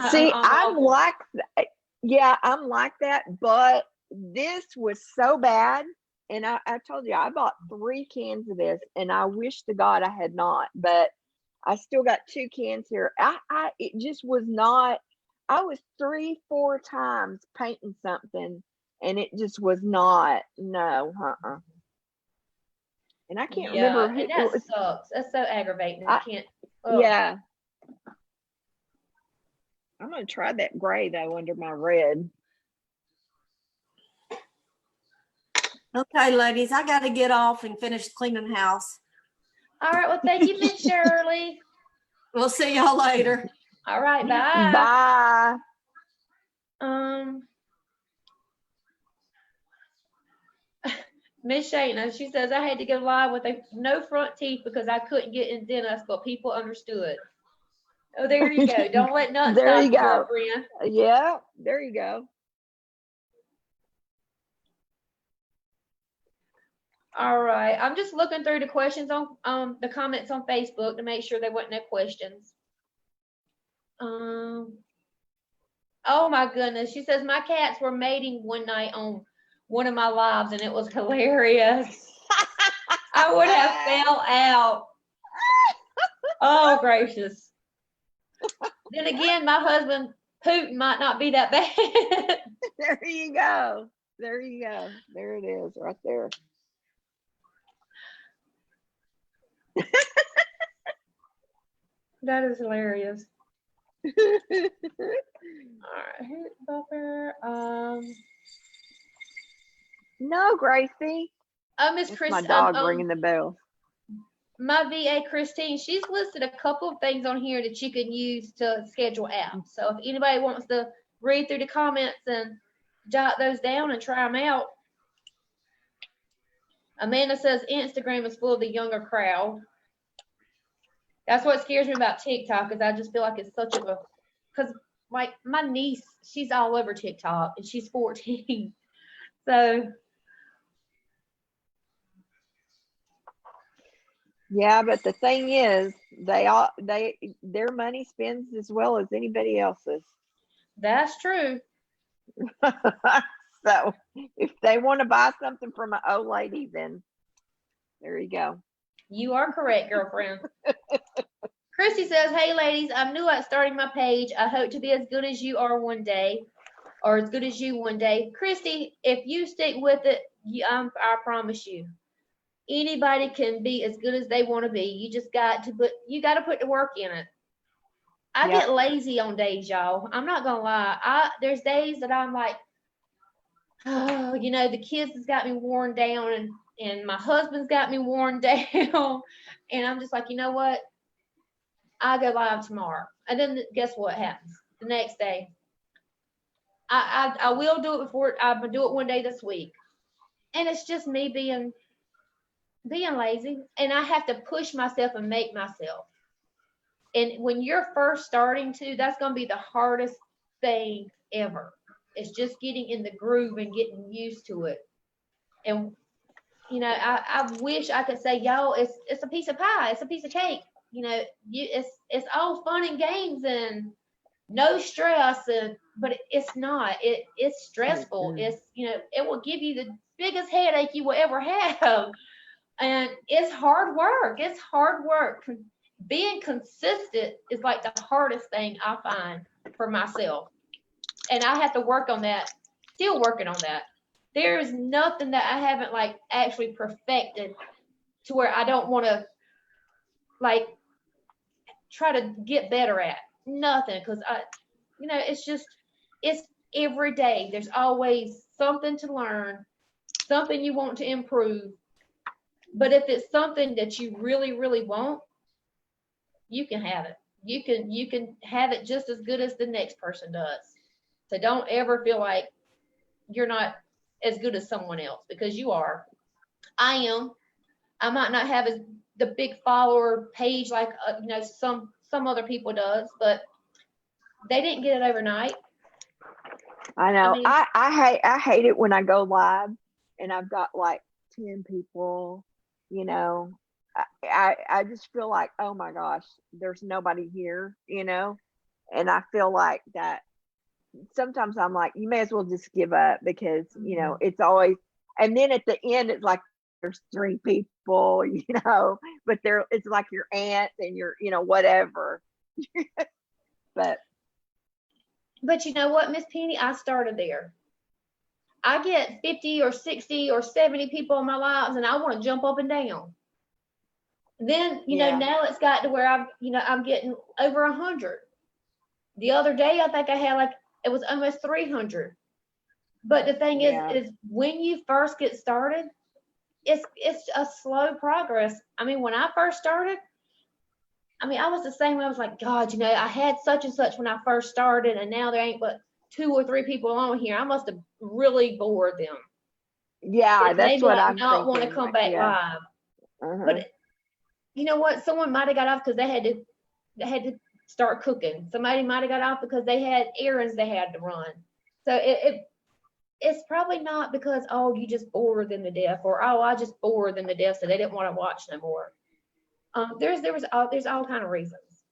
Speaker 5: See,
Speaker 1: I'm
Speaker 5: like that. Yeah, I'm like that, but this was so bad. And I told you, I bought 3 cans of this, and I wish to God I had not, but I still got 2 cans here. It just was not, I was 3-4 times painting something, and it just was not, no, And I can't remember
Speaker 1: and that sucks. That's so aggravating. I can't.
Speaker 5: Yeah. I'm going to try that gray though under my red.
Speaker 2: Okay, ladies, I got to get off and finish cleaning the house.
Speaker 1: All right. Well, thank you, Miss Shirley.
Speaker 2: We'll see y'all later.
Speaker 1: All right. Bye.
Speaker 5: Bye.
Speaker 1: Miss Shayna, she says, I had to go live with no front teeth because I couldn't get in dentist, but people understood. Oh, there you go. Don't let nothing
Speaker 5: There
Speaker 1: stop
Speaker 5: you
Speaker 1: you,
Speaker 5: go.
Speaker 1: girlfriend.
Speaker 5: Yeah, there you go.
Speaker 1: All right. I'm just looking through the questions on the comments on Facebook to make sure there wasn't no questions. Oh my goodness. She says my cats were mating one night on one of my lives, and it was hilarious. I would have fell out. Oh gracious. Then again, my husband Putin might not be that bad.
Speaker 5: There you go. There you go. There it is right there.
Speaker 1: That is hilarious. All right, hit buffer.
Speaker 5: No, Gracie.
Speaker 1: Oh, Miss
Speaker 5: That's
Speaker 1: Chris.
Speaker 5: my dog ringing the bell.
Speaker 1: My VA Christine, she's listed a couple of things on here that you can use to schedule apps. So if anybody wants to read through the comments and jot those down and try them out. Amanda says Instagram is full of the younger crowd. That's what scares me about TikTok, is I just feel like it's such because my niece, she's all over TikTok and she's 14. So
Speaker 5: yeah, but the thing is, their money spends as well as anybody else's.
Speaker 1: that's true.
Speaker 5: So if they want to buy something from an old lady, then there you go.
Speaker 1: You are correct, girlfriend. Christy says, hey ladies, I'm new at starting my page. I hope to be as good as you are one day, or as good as you one day. Christy, if you stick with it, I promise you. anybody can be as good as they want to be. You just got to put the work in it. I
Speaker 5: Yep.
Speaker 1: get lazy on days, y'all. I'm not gonna lie. There's days that I'm like, oh, the kids has got me worn down, and my husband's got me worn down, and I'm just like, you know what? I go live tomorrow, and then guess what happens the next day? I will do it before. I'm gonna do it one day this week, and it's just me being lazy, and I have to push myself and make myself. And when you're first starting that's going to be the hardest thing ever. It's just getting in the groove and getting used to it. And I wish I could say, y'all, it's a piece of pie, it's a piece of cake. It's all fun and games and no stress, but it's not. It's stressful. It's it will give you the biggest headache you will ever have, and it's hard work. It's hard work. Being consistent is like the hardest thing I find for myself, and I have to work on that. Still working on that. There is nothing that I haven't like actually perfected to where I don't want to like try to get better at. Nothing, because it's every day. There's always something to learn, something you want to improve. But if it's something that you really, really want, you can have it. You can have it just as good as the next person does. So don't ever feel like you're not as good as someone else, because you are. I am. I might not have the big follower page like some other people does, but they didn't get it overnight.
Speaker 5: I know.
Speaker 1: mean-
Speaker 5: I hate it when I go live and I've got like 10 people, I just feel like, oh my gosh, there's nobody here, and I feel like that sometimes I'm like, you may as well just give up, because, it's always, and then at the end, it's like, there's 3 people, but it's like your aunt and your, whatever.
Speaker 1: But you know what, Miss Penny, I started there. I get 50 or 60 or 70 people in my lives, and I want to jump up and down. Then, now it's got to where I'm getting over 100. The other day, I think I had it was almost 300. But the thing is when you first get started, it's a slow progress. I mean, when I first started, I was the same way. I was like, God, I had such and such when I first started, and now there ain't but 2 or 3 people on here. I must have really bored them.
Speaker 5: Yeah, that's what I'm
Speaker 1: not
Speaker 5: thinking.
Speaker 1: want to come back live.
Speaker 5: Uh-huh.
Speaker 1: But you know what? Someone might have got off because they had to start cooking. Somebody might have got off because they had errands they had to run. So it's probably not because, oh, you just bored them to death, or oh, I just bored them to death, so they didn't want to watch no more. There's all kind of reasons.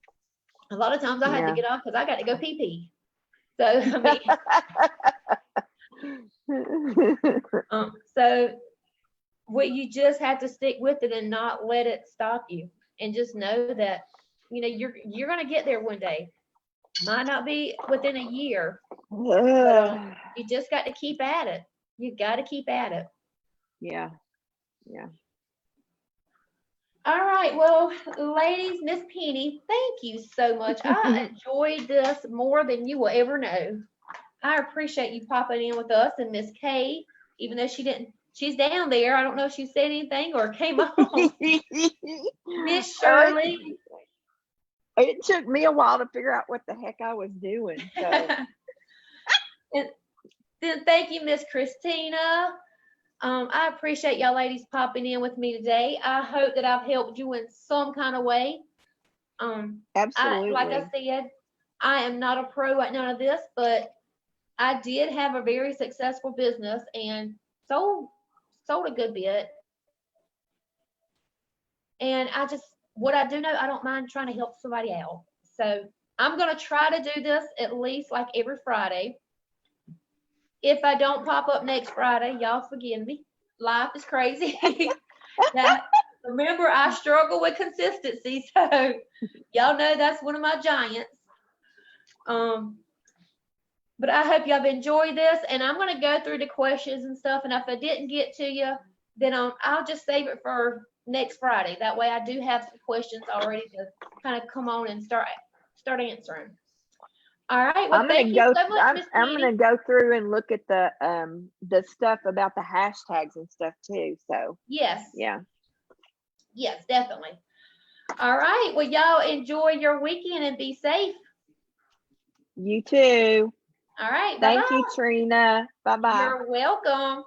Speaker 1: A lot of times I had to get off because I got to go pee pee. So so what you just have to stick with it and not let it stop you, and just know that you're gonna get there one day. Might not be within a year, but you just got to keep at it. You got to keep at it.
Speaker 5: Yeah.
Speaker 1: All right, well, ladies, Miss Penny, thank you so much. I enjoyed this more than you will ever know. I appreciate you popping in with us, and Miss Kay, even though she's down there. I don't know if she said anything or came on. Miss Shirley.
Speaker 5: It took me a while to figure out what the heck I was doing. So.
Speaker 1: And then thank you, Miss Christina. I appreciate y'all ladies popping in with me today. I hope that I've helped you in some kind of way.
Speaker 5: Absolutely.
Speaker 1: Like I said, I am not a pro at none of this, but I did have a very successful business and sold a good bit. And what I do know, I don't mind trying to help somebody out. So I'm going to try to do this at least like every Friday. If I don't pop up next Friday, y'all forgive me. Life is crazy. Now, remember, I struggle with consistency, so y'all know that's one of my giants. But I hope y'all have enjoyed this, and I'm going to go through the questions and stuff, and if I didn't get to you, then I'll just save it for next Friday. That way I do have some questions already to kind of come on and start answering. All right. Well,
Speaker 5: I'm
Speaker 1: thank
Speaker 5: gonna
Speaker 1: you
Speaker 5: go.
Speaker 1: so much, Miss
Speaker 5: I'm
Speaker 1: Kitty.
Speaker 5: gonna go through and look at the stuff about the hashtags and stuff too. So
Speaker 1: Yes.
Speaker 5: yeah.
Speaker 1: Yes, definitely. All right. Well, y'all enjoy your weekend and be safe.
Speaker 5: You too.
Speaker 1: All right.
Speaker 5: Thank
Speaker 1: Bye-bye.
Speaker 5: you, Trina. Bye bye.
Speaker 1: You're welcome.